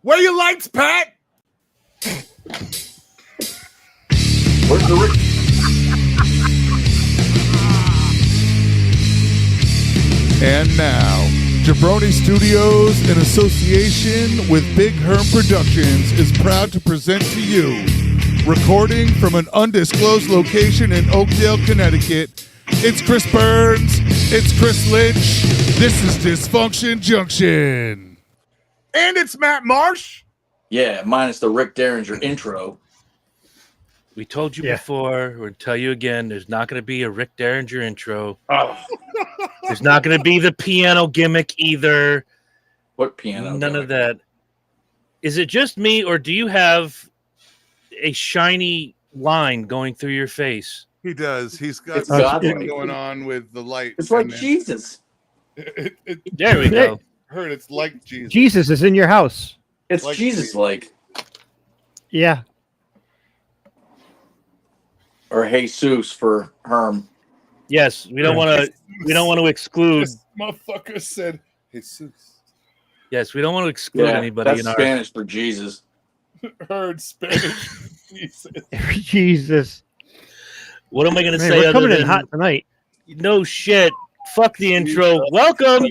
Where your lights, Pat? Where's the Rick? And now, Jabroni Studios, in association with Big Herm Productions, is proud to present to you, recording from an undisclosed location in Oakdale, Connecticut. It's Chris Burns. It's Chris Lynch. This is Dysfunction Junction. And it's Matt Marsh. Yeah, minus the Rick Derringer intro. We told you before, we'll tell you again, there's not going to be a Rick Derringer intro. Oh. There's not going to be the piano gimmick either. What piano? None of that. Is it just me, or do you have a shiny line going through your face? He does. He's got It's something going on with the light. It's like Jesus. There we go. Heard it's like Jesus. Jesus is in your house. It's Like Jesus-like. Yeah. Or Jesus for Herm. Yes, we don't want to exclude. This motherfucker said Jesus. Yes, we don't want to exclude anybody That's in our Spanish for Jesus. Heard Spanish. Jesus. Jesus. What am I going to Man, say? we're Other coming in than, hot tonight. no shit. Fuck the intro. Welcome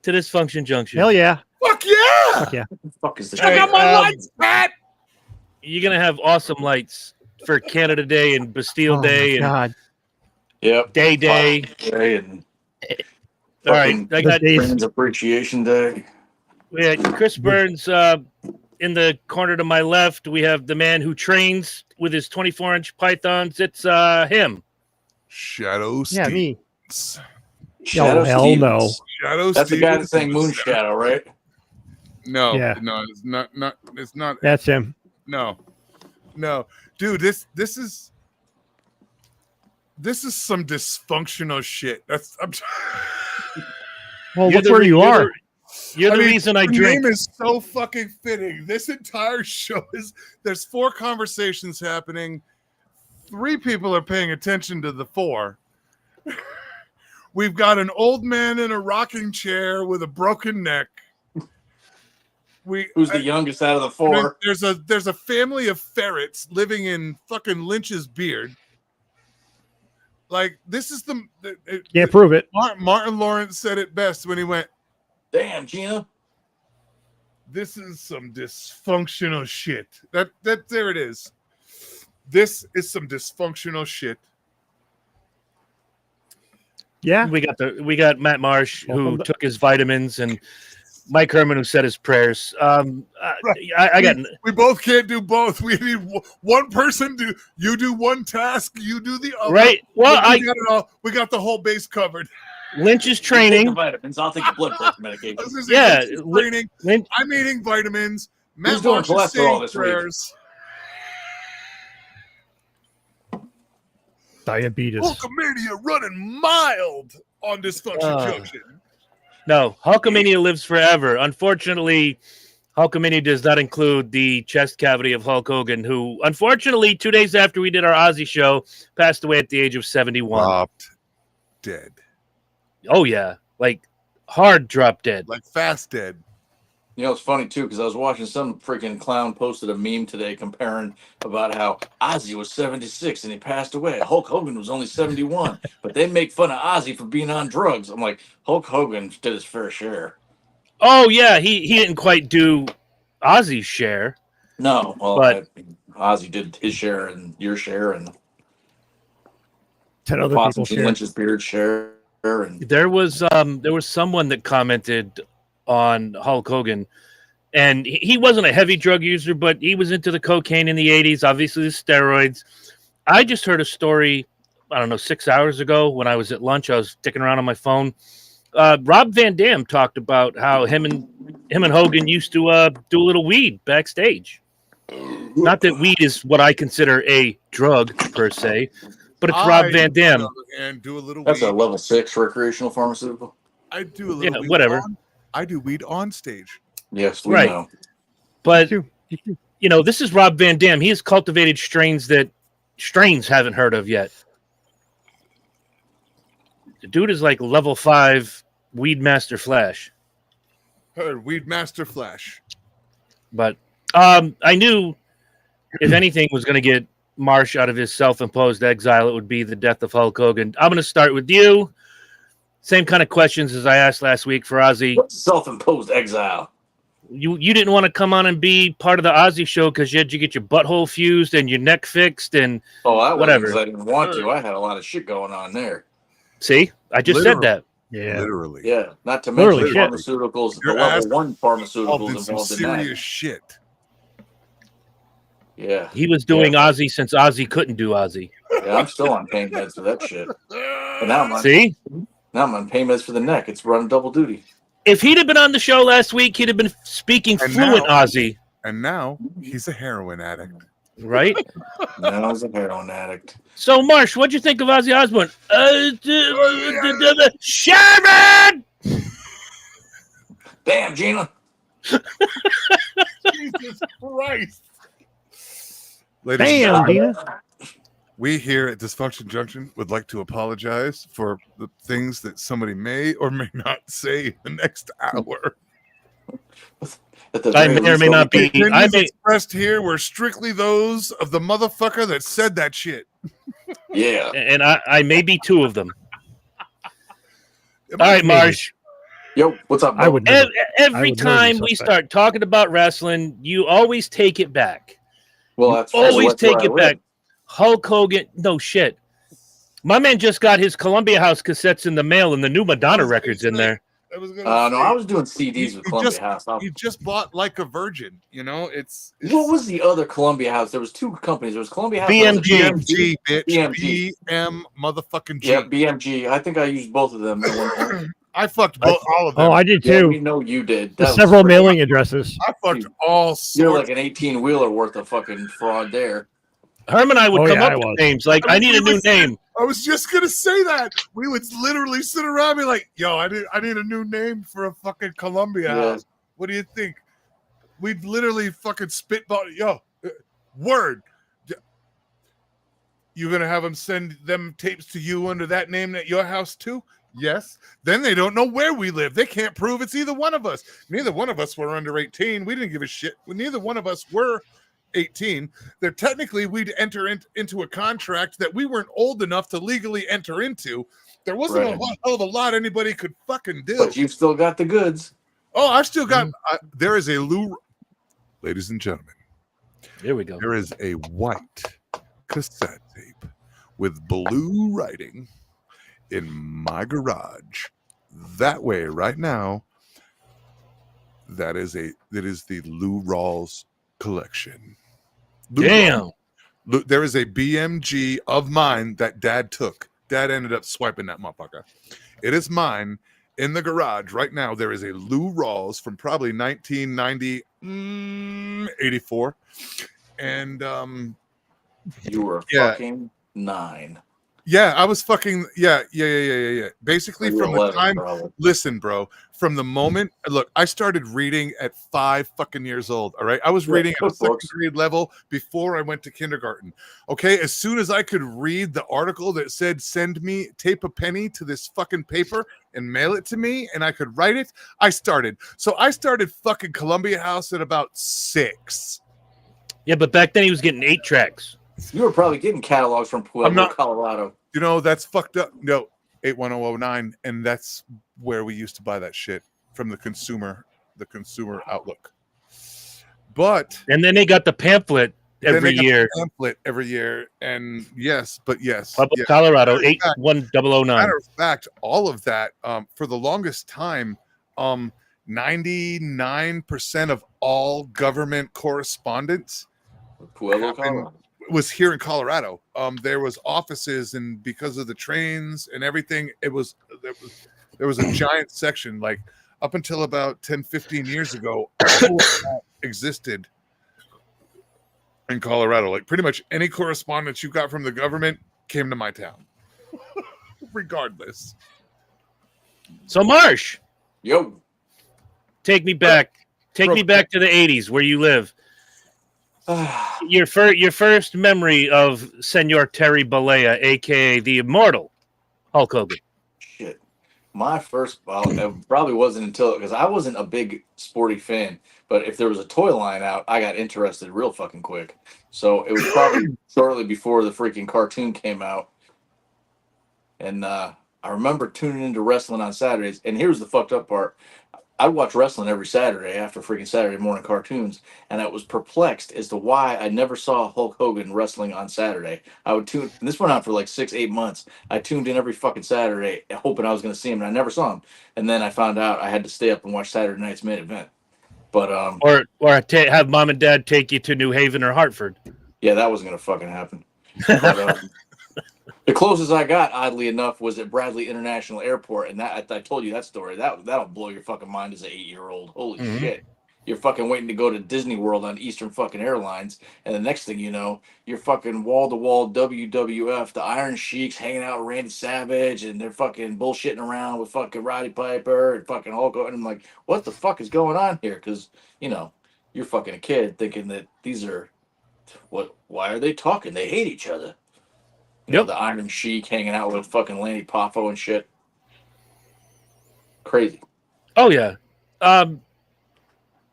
to Dysfunction Junction. Hell yeah. Fuck yeah! Fuck yeah. What the fuck is this? Check out my Um, lights, Pat. You're going to have awesome lights for Canada Day and Bastille Oh, Day and God. Yep. Day. Day and All right, I got Friends Appreciation Day. we had Chris Burns in the corner to my left. We have the man who trains with his 24-inch pythons. It's him. Shadow Yeah, Stevens. me. Shadow hell Stevens. no. Shadow That's the guy Stevens. that sang Moonshadow, right? No, Yeah. no, it's not. It's not. That's him. No, dude. This is some dysfunctional shit. Well, You're look the where re- you you're are. the- You're the reason I the drink. name is so fucking fitting. This entire show is there's 4 conversations happening. 3 people are paying attention to the 4. We've got an old man in a rocking chair with a broken neck. Who's the youngest out of the 4? There's a family of ferrets living in fucking Lynch's beard. Like, this is Can't prove it. Martin Lawrence said it best when he went, Damn, Gina. "This is some dysfunctional shit." That there it is. This is some dysfunctional shit. Yeah. We got Matt Marsh who took his vitamins and Mike Herman who said his prayers. I got We both can't do both. We need one person do. You do one task. You do the other. right. Well, we got the whole base covered. Lynch is Take the training. vitamins. I'll take the blood pressure medication. I was gonna say, Yeah, Lynch is training. Lynch, I'm eating vitamins. Who's Matt doing Marsh is cholesterol saying this week? prayers. Diabetes. Hulkamania running mild on Dysfunction Junction. no, Hulkamania lives forever. Unfortunately, Hulkamania does not include the chest cavity of Hulk Hogan, who, unfortunately, 2 days after we did our Aussie show, passed away at the age of 71. Dropped dead. Oh, yeah. Like, hard drop dead. Like fast dead. You know, it's funny, too, because I was watching some freaking clown posted a meme today comparing about how Ozzy was 76 and he passed away. Hulk Hogan was only 71. But they make fun of Ozzy for being on drugs. I'm like, Hulk Hogan did his fair share. Oh, yeah. He didn't quite do Ozzy's share. No, well, But- Ozzy did his share and your share and 10 other Boston people share. Lynch's beard share. And There was someone that commented on Hulk Hogan, and he wasn't a heavy drug user, but he was into the cocaine in the 80s, obviously the steroids. I just heard a story, I don't know, 6 hours ago when I was at lunch. I was sticking around on my phone. Rob Van Dam talked about how him and Hogan used to do a little weed backstage. Not that weed is what I consider a drug per se, but it's Rob Van Dam. And do a little that's weed. a level 6 recreational pharmaceutical. I do a little Yeah, weed whatever. I do weed on stage. Yes, we Right. know. But You this is Rob Van Dam. He has cultivated strains that strains haven't heard of yet. The dude is like level 5 Weed Master Flash. Heard Weed Master Flash. But I knew if anything was going to get Marsh out of his self-imposed exile, it would be the death of Hulk Hogan. I'm going to start with you. Same kind of questions as I asked last week for Ozzy. What self-imposed exile? You didn't want to come on and be part of the Ozzy show because you had to get your butthole fused and your neck fixed and I whatever. Because I didn't want to. I had a lot of shit going on there. See, I just said that. Yeah. Literally. Yeah, not to mention Literally. pharmaceuticals, Your the ass level 1 pharmaceuticals Involved in some involved in serious that. shit. Yeah. He was doing Ozzy since Ozzy couldn't do Ozzy. Yeah, I'm still on pain meds for that shit. But now I'm on pain meds for the neck. It's running double duty. If he'd have been on the show last week, he'd have been speaking fluent Ozzy. And now he's a heroin addict. Right? Now he's a heroin addict. So, Marsh, what'd you think of Ozzy Osbourne? Sharon! Damn, Gina. Jesus Christ. Ladies Damn, and gentlemen, Dina. we here at Dysfunction Junction would like to apologize for the things that somebody may or may not say in the next hour. I may or may not be. The opinions expressed here were strictly those of the motherfucker that said that shit. Yeah. And I may be two of them. All right, Marsh. Yo, what's up, bro? I would never, Every time we start talking about wrestling, you always take it back. Well, that's Always that's where take I it live. back. Hulk Hogan, no shit. My man just got his Columbia House cassettes in the mail and the new Madonna records in there. No, I was doing CDs with Columbia House. You just bought Like a Virgin, you know? It's What was the other Columbia House? There was two companies. There was Columbia House. BMG. BMG, bitch. BMG. BM motherfucking G. Yeah, BMG. I think I used both of them at one point. I fucked all of them. Oh, I did Yeah, too. we know you did. With That was several freaking- mailing addresses. I fucked all sorts. You're like an 18-wheeler worth of fucking fraud there. Herm and I would Oh, come yeah, I up with was. names. Like, I need a new name. I was just gonna say that. We would literally sit around and be like, yo, I need a new name for a fucking Columbia House. What do you think? We'd literally fucking spitball. Yo, word. You gonna have them send them tapes to you under that name at your house too? Yes. Then they don't know where we live. They can't prove it's either one of us. Neither one of us were under 18. We didn't give a shit. Neither one of us were 18. They're technically we'd enter into a contract that we weren't old enough to legally enter into. There wasn't a hell of a lot anybody could fucking do. But you've still got the goods. Oh, I've still got. There is a ladies and gentlemen. Here we go. There is a white cassette tape with blue writing in my garage. That way, right now. That is the Lou Rawls collection. Damn. Look, there is a BMG of mine that Dad took. Dad ended up swiping that motherfucker. It is mine in the garage right now. There is a Lou Rawls from probably 1990, 84, and You were fucking 9. Yeah, I was fucking yeah. Basically, You were from 11, the time. probably. Listen, bro. From the moment, look, I started reading at 5 fucking years old. All right, I was reading at a second grade level before I went to kindergarten. Okay, as soon as I could read the article that said "Send me tape a penny to this fucking paper and mail it to me," and I could write it, I started. So I started fucking Columbia House at about 6. Yeah, but back then he was getting 8 tracks. You were probably getting catalogs from Pueblo, Colorado. You know, that's fucked up. No, 81009, and that's where we used to buy that shit from the consumer outlook. But and then they got the pamphlet every year. And yes. Pueblo, Colorado, 81009. Matter of fact, all of that for the longest time, 99% of all government correspondence Pueblo, Colorado. was here in Colorado. There was offices, and because of the trains and everything, there was a giant section. Like up until about 10-15 years ago, all of that existed in Colorado. Like pretty much any correspondence you got from the government came to my town, regardless. So Marsh, Yo, take me back. Take me back to the 80s where you live. Your first memory of Senor Terry Bollea, a.k.a. the immortal Hulk Hogan. shit. My first, well, it probably wasn't until, because I wasn't a big sporty fan, but if there was a toy line out, I got interested real fucking quick. So it was probably shortly before the freaking cartoon came out. And I remember tuning into wrestling on Saturdays. And here's the fucked up part. I'd watch wrestling every Saturday after freaking Saturday morning cartoons, and I was perplexed as to why I never saw Hulk Hogan wrestling on Saturday. I would tune, and this went on for like 6, 8 months. I tuned in every fucking Saturday, hoping I was going to see him, and I never saw him. And then I found out I had to stay up and watch Saturday night's main event. But have mom and dad take you to New Haven or Hartford. yeah, that wasn't going to fucking happen. But, the closest I got, oddly enough, was at Bradley International Airport, and that I told you that story. That'll blow your fucking mind as an 8-year-old. Holy shit! You're fucking waiting to go to Disney World on Eastern fucking Airlines, and the next thing you know, you're fucking wall-to-wall WWF, the Iron Sheiks hanging out with Randy Savage, and they're fucking bullshitting around with fucking Roddy Piper and fucking Hulk Hogan. And I'm like, what the fuck is going on here? Because you're fucking a kid thinking that these are what? Why are they talking? They hate each other. The Iron Sheik hanging out with fucking Lanny Poffo and shit. Crazy. Oh, yeah.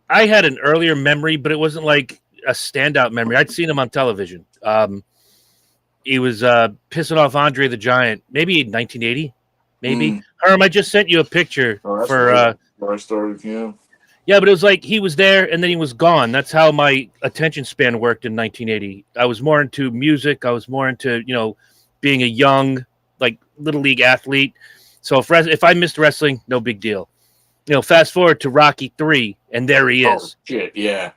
I had an earlier memory, but it wasn't like a standout memory. I'd seen him on television. He was pissing off Andre the Giant, maybe in 1980. Maybe. Herm, I just sent you a picture for... where I started, yeah. Yeah, but it was like he was there and then he was gone. That's how my attention span worked in 1980. I was more into music. I was more into, being a young, like, little league athlete. So if I missed wrestling, no big deal. Fast forward to Rocky 3, and there he is. Oh, shit, yeah.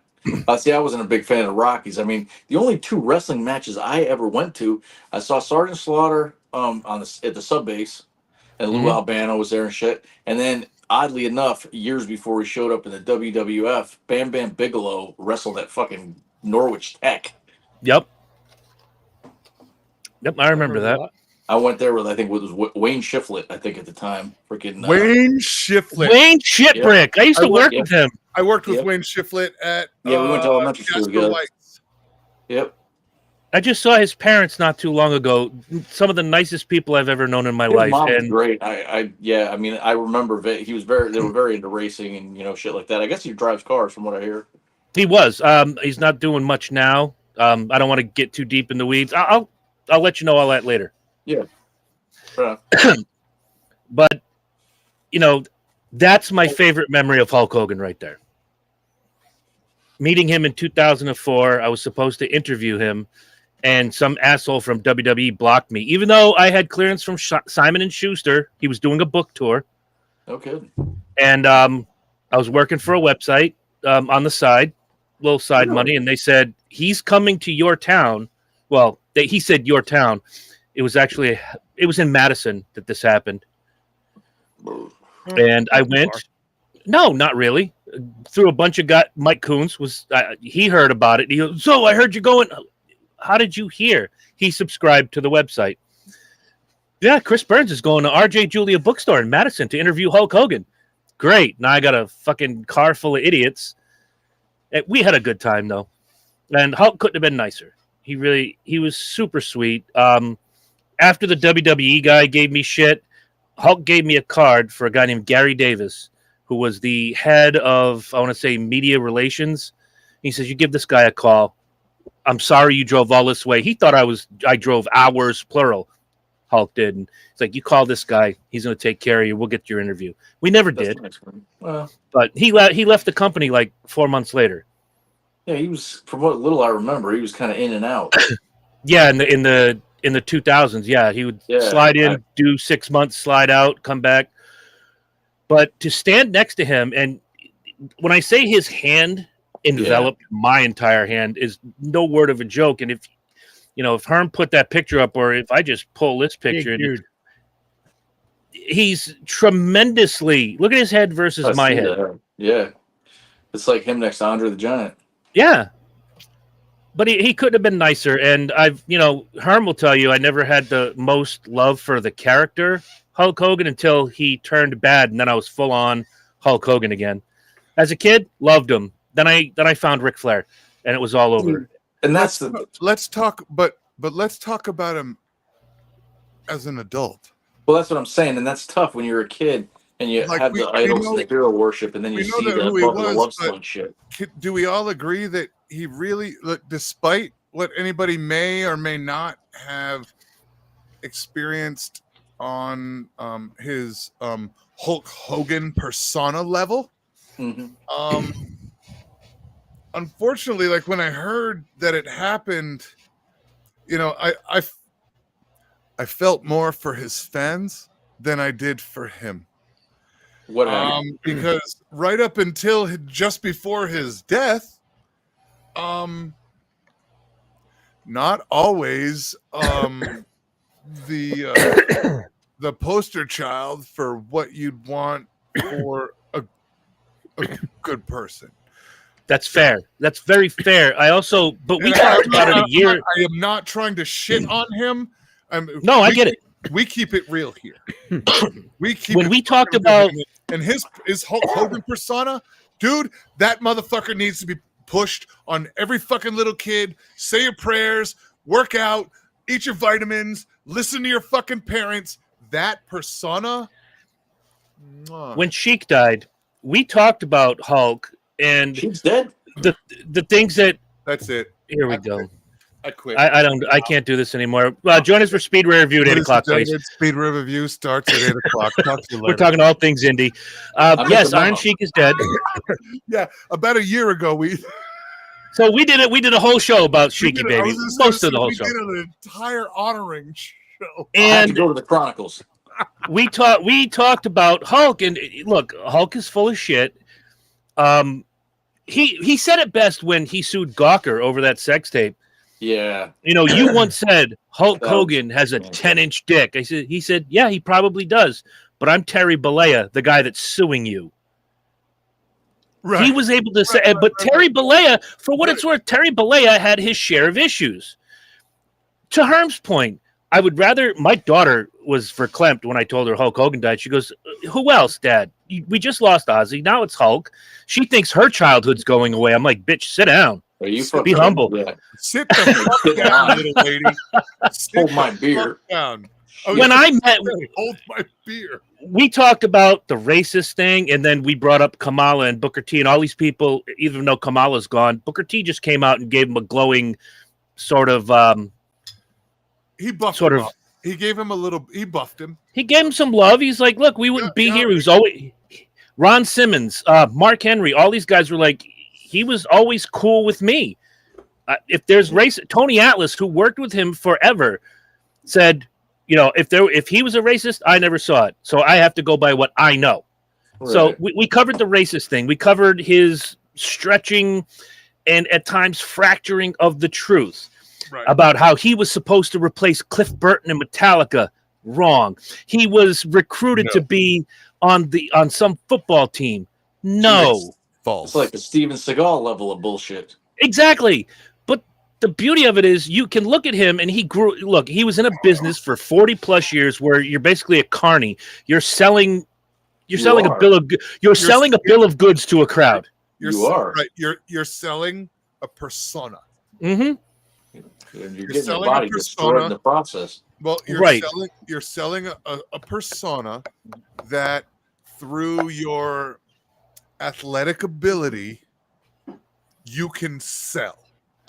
See, I wasn't a big fan of Rockies. I mean, the only 2 wrestling matches I ever went to, I saw Sergeant Slaughter at the sub base, and Lou Albano was there and shit. And then, oddly enough, years before he showed up in the WWF, Bam Bam Bigelow wrestled at fucking Norwich Tech. Yep, I remember that. I went there with, I think, it was Wayne Shiflett, I think, at the time. Freaking Wayne Shiflett. Wayne Shitbrick. I used to work with him. I worked with Wayne Shiflett at we went to elementary school together. Lights. Yep. I just saw his parents not too long ago. Some of the nicest people I've ever known in my life. Mom was great. I mean, I remember they were very into racing and shit like that. I guess he drives cars, from what I hear. He was. He's not doing much now. I don't want to get too deep in the weeds. I'll let you know all that later. Yeah. But that's my favorite memory of Hulk Hogan right there. Meeting him in 2004, I was supposed to interview him, and some asshole from WWE blocked me, even though I had clearance from Simon & Schuster. He was doing a book tour. Okay. And I was working for a website on the side, little side money, and they said, he's coming to your town. Well, he said your town. It was in Madison that this happened. And I went. No, not really. Through a bunch of Mike Coons he heard about it. He goes, so I heard you going. How did you hear? He subscribed to the website. Yeah, Chris Burns is going to RJ Julia bookstore in Madison to interview Hulk Hogan. Great. Now I got a fucking car full of idiots. We had a good time though. And Hulk couldn't have been nicer. He was super sweet. After the WWE guy gave me shit, Hulk gave me a card for a guy named Gary Davis, who was the head of, I want to say, media relations. He says, you give this guy a call. I'm sorry you drove all this way. He thought I drove hours, plural. Hulk did. And it's like, you call this guy. He's going to take care of you. We'll get your interview. We never did. Nice. Well, but he left the company like 4 months later. Yeah, he was, from what little I remember, he was kind of in and out. Yeah, in the 2000s, yeah, he would slide in, do 6 months, slide out, come back. But to stand next to him, and when I say his hand enveloped my entire hand, is no word of a joke. And if Herm put that picture up, or if I just pull this picture, he's tremendously. Look at his head versus my head. Yeah, it's like him next to Andre the Giant. Yeah. But he couldn't have been nicer. And Herm will tell you, I never had the most love for the character Hulk Hogan until he turned bad. And then I was full on Hulk Hogan again. As a kid, loved him. Then I found Ric Flair and it was all over. And let's talk about him as an adult. Well, that's what I'm saying, and that's tough when you're a kid and you Like have the idols and the hero worship, and then you we know see that the who he Bubba the was, Love but Sponge shit. do we all agree that he really, despite what anybody may or may not have experienced on his Hulk Hogan persona level, unfortunately, like when I heard that it happened, you know, I felt more for his fans than I did for him. What happened? Because right up until just before his death, not always the poster child for what you'd want for a good person. That's fair. That's very fair. But we talked about it a year. I am not trying to shit on him. No, I get it. We keep it real here. We talked about and his Hulk Hogan persona, dude, that motherfucker needs to be pushed on every fucking little kid. Say your prayers, work out, eat your vitamins, listen to your fucking parents. That persona. When Sheik died, we talked about Hulk and Sheik's dead. The things that. That's it. Here we go. I quit. I can't do this anymore. Join us for Speedway Review at 8 o'clock, please. Speedway Review starts at 8 o'clock. Talk to you later. We're talking all things indie. Yes, Iron Sheik is dead. Yeah, about a year ago So we did it. We did a whole show about Sheiky Baby. Most of the whole show. We did an entire honoring show. And I have to go to the Chronicles. We talked about Hulk, and look, Hulk is full of shit. He said it best when he sued Gawker over that sex tape. Yeah. You know, you once said Hulk Hogan has a 10-inch dick. He said, yeah, he probably does. But I'm Terry Bollea, the guy that's suing you. Right. He was able to say, but Terry Bollea, for what it's worth, Terry Bollea had his share of issues. To Herm's point, I would rather, my daughter was verklempt when I told her Hulk Hogan died. She goes, who else, Dad? We just lost Ozzy. Now it's Hulk. She thinks her childhood's going away. I'm like, bitch, sit down. Be humble. Yeah. Sit the fuck down, little lady. Hold my beer. Down. When I met, hold my beer. We talked about the racist thing, and then we brought up Kamala and Booker T and all these people. Even though Kamala's gone, Booker T just came out and gave him a glowing sort of. He buffed him up. He gave him a little. He buffed him. He gave him some love. He's like, look, we wouldn't be here. He was always Ron Simmons, Mark Henry. All these guys were like, he was always cool with me. If there's race, Tony Atlas, who worked with him forever, said, you know, if he was a racist, I never saw it, so I have to go by what I know. Right. So we covered the racist thing. We covered his stretching and at times fracturing of the truth. Right. About how he was supposed to replace Cliff Burton and Metallica. Wrong. He was recruited to be on some football team. No. False. It's like the Steven Seagal level of bullshit. Exactly. But the beauty of it is you can look at him and he was in a business for 40 plus years where you're basically a carny. You're selling a bill of goods to a crowd. You're selling a persona. Mm-hmm. You're getting your body destroyed in the process. Well, you're selling a persona that through your athletic ability you can sell.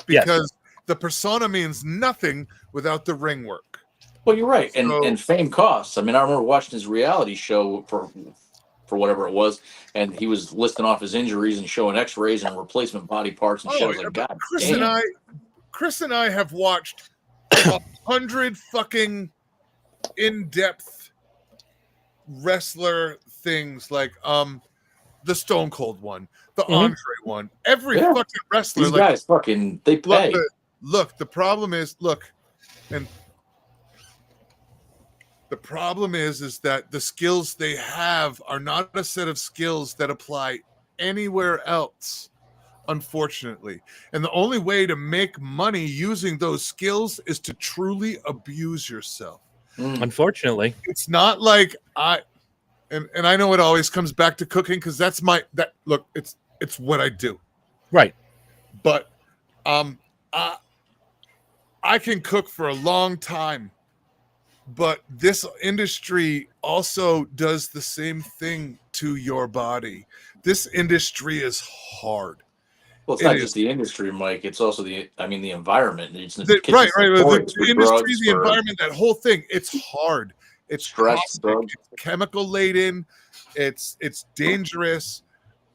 Because the persona means nothing without the ring work. Well, you're right. And fame costs. I mean, I remember watching his reality show for whatever it was, and he was listing off his injuries and showing x-rays and replacement body parts and shit. I was like, God damn. Chris and I have watched 100 fucking in-depth wrestler things like the Stone Cold one, the Andre one. Every fucking wrestler. These guys fucking they pay. Look, the problem is that the skills they have are not a set of skills that apply anywhere else. Unfortunately, and the only way to make money using those skills is to truly abuse yourself. Unfortunately, it's not like and I know it always comes back to cooking because it's what I do, right? But I can cook for a long time But this industry also does the same thing to your body. This industry is hard. Well, it's It not is. just the industry, Mike. It's also the environment. It's Right. notorious The for industry, drugs, the for environment, that whole thing. It's hard. It's stress, toxic. drugs. It's chemical laden. It's dangerous.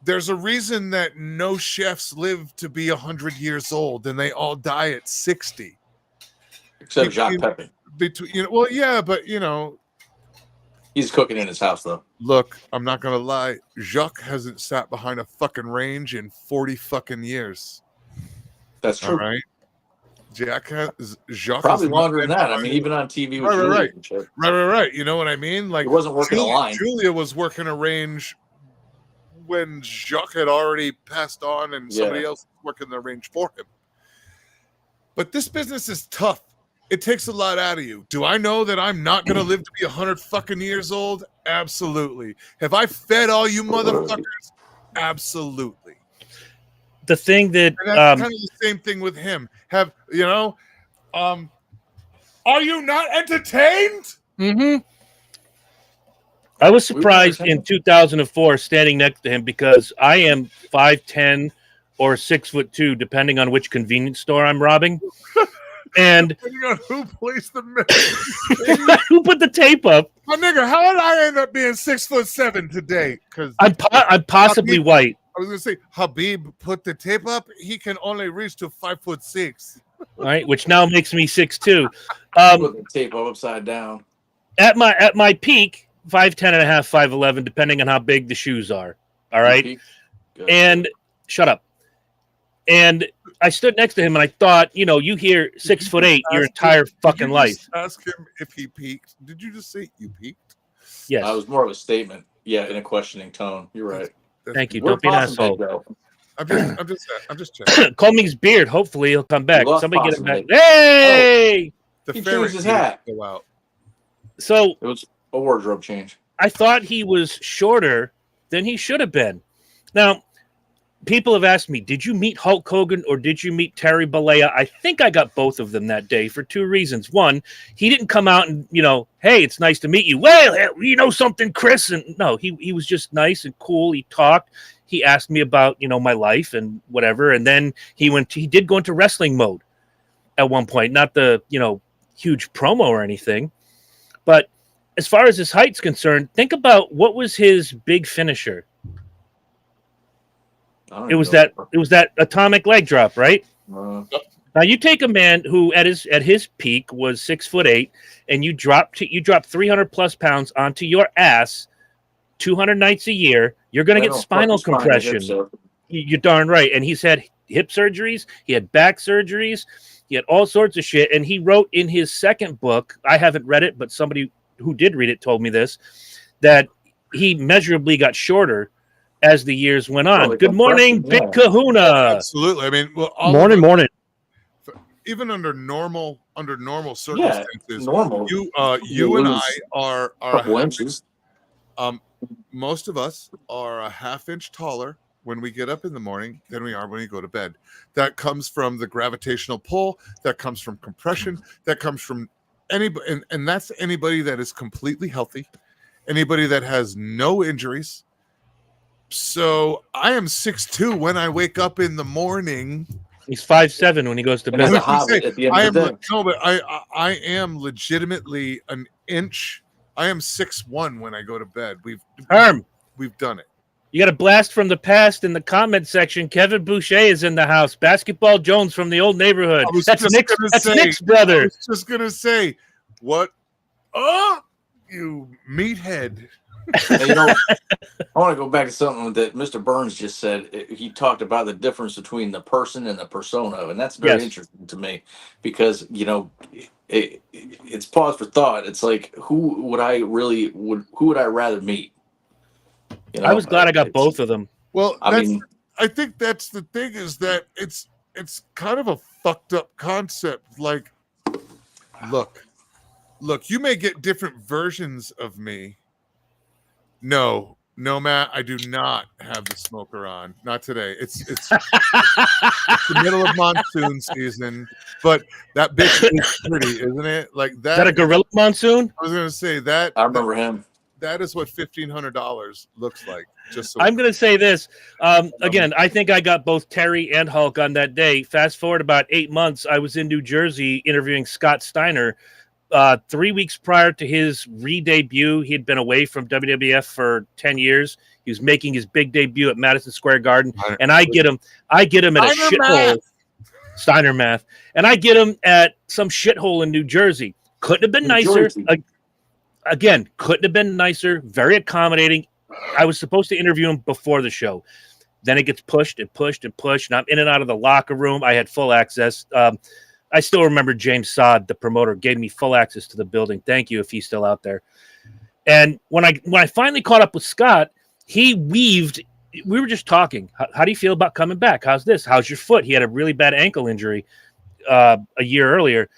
There's a reason that no chefs live to be 100 years old, and they all die at 60. Except Jacques Pepin. Well, yeah, but He's cooking in his house, though. look, I'm not gonna lie. Jacques hasn't sat behind a fucking range in 40 fucking years. That's All true. right. Jacques Probably has longer not than that. I been mean, even on TV with Right, Julia right. and shit. Right. You know what I mean? Like He wasn't working a line. Julia was working a range when Jacques had already passed on, and somebody else was working the range for him. But this business is tough. It takes a lot out of you. Do I know that I'm not going to live to be 100 fucking years old? Absolutely. Have I fed all you motherfuckers? Absolutely. The thing that And that's kind of the same thing with him. Are you not entertained? mhm. I was surprised in 2004 standing next to him because I am 5'10" or 6'2", depending on which convenience store I'm robbing. And Depending on who placed the message. who put the tape up? My nigga, how did I end up being 6'7" today? Because I'm possibly white. I was gonna say Habib put the tape up. He can only reach to 5'6". Right, which now makes me 6'2". Put the tape upside down. At my peak, 5'10" and a half, 5'11", depending on how big the shoes are. All right, and shut up. And I stood next to him, and I thought, you hear 6'8" your entire fucking life. Ask him if he peaked. Did you just say you peaked? Yes. It was more of a statement. Yeah, in a questioning tone. You're right. Thank you. Don't be an asshole. I'm just checking. Colming's beard. Hopefully he'll come back. Somebody get him back. Head. Hey! The He ferret changed his hat. Go out. So It was a wardrobe change. I thought he was shorter than he should have been. Now, people have asked me, did you meet Hulk Hogan or did you meet Terry Bollea? I think I got both of them that day for two reasons. One, he didn't come out and, hey, it's nice to meet you. Well, you know something, Chris? And no, he was just nice and cool. He talked. He asked me about, my life and whatever. And then he did go into wrestling mode at one point. Not the, huge promo or anything. But as far as his height's concerned, think about what was his big finisher. It was that atomic leg drop, right? Now you take a man who at his peak was 6'8", and you drop 300 plus pounds onto your ass 200 nights a year. You're going to get spinal compression. You're darn right. And he's had hip surgeries. He had back surgeries. He had all sorts of shit. And he wrote in his second book, I haven't read it, but somebody who did read it told me this, that he measurably got shorter as the years went on. Good morning, Big Kahuna. Absolutely. I mean, morning. Even under normal circumstances, normal. You and I are couple inches. Most of us are a half-inch taller when we get up in the morning than we are when we go to bed. That comes from the gravitational pull. That comes from compression. That comes from anybody, and that's anybody that is completely healthy, anybody that has no injuries. So I am 6'2" when I wake up in the morning. He's 5'7" when he goes to bed. I am legitimately an inch. I am 6'1" when I go to bed. We've done it. You got a blast from the past in the comment section. Kevin Boucher is in the house. Basketball Jones from the old neighborhood. That's Nick's brother. I was just gonna say, what? Oh, you meathead. And, I want to go back to something that Mr. Burns just said. He talked about the difference between the person and the persona, and that's very interesting to me because it's pause for thought. It's like who would I rather meet? I was glad I got both of them. Well, I think that's the thing is that it's kind of a fucked up concept. Like, look, you may get different versions of me. No, No, Matt, I do not have the smoker on. Not today. It's the middle of monsoon season, but that bitch is pretty, isn't it? Like that. Is that a gorilla monsoon? I was gonna say that. I remember him. That is what $1,500 looks like. Just so I'm going to say this. Again, I think I got both Terry and Hulk on that day. Fast forward about 8 months, I was in New Jersey interviewing Scott Steiner. 3 weeks prior to his re-debut, he had been away from WWF for 10 years. He was making his big debut at Madison Square Garden, and I get him at a shithole, Steiner math, and I get him at some shithole in New Jersey. Couldn't have been nicer. Again, couldn't have been nicer. Very accommodating. I was supposed to interview him before the show. Then it gets pushed and pushed and pushed, and I'm in and out of the locker room. I had full access. I still remember James Sod, the promoter, gave me full access to the building. Thank you if he's still out there. And when I finally caught up with Scott, he weaved. We were just talking. How do you feel about coming back? How's this? How's your foot? He had a really bad ankle injury a year earlier.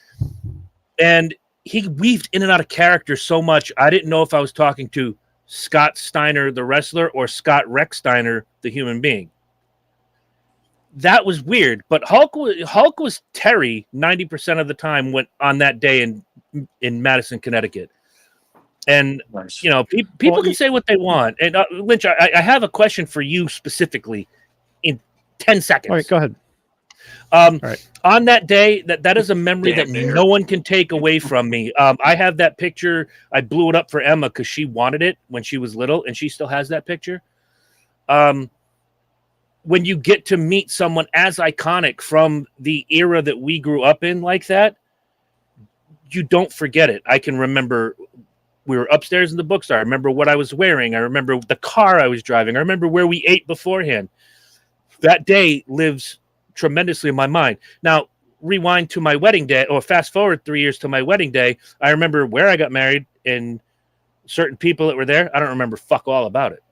And he weaved in and out of character so much, I didn't know if I was talking to Scott Steiner, the wrestler, or Scott Rex Steiner, the human being. That was weird. But Hulk was Terry 90% of the time when on that day in Madison, Connecticut. And, you know, people can say what they want. And, Lynch, I have a question for you specifically in 10 seconds. All right, go ahead. Right. On that day, that is a memory that no one can take away from me. I have that picture. I blew it up for Emma because she wanted it when she was little, and she still has that picture. When you get to meet someone as iconic from the era that we grew up in like that, you don't forget it. I can remember we were upstairs in the bookstore. I remember what I was wearing. I remember the car I was driving. I remember where we ate beforehand. That day lives tremendously in my mind. Now, rewind to my wedding day, or fast forward 3 years to my wedding day. I remember where I got married and certain people that were there. I don't remember fuck all about it.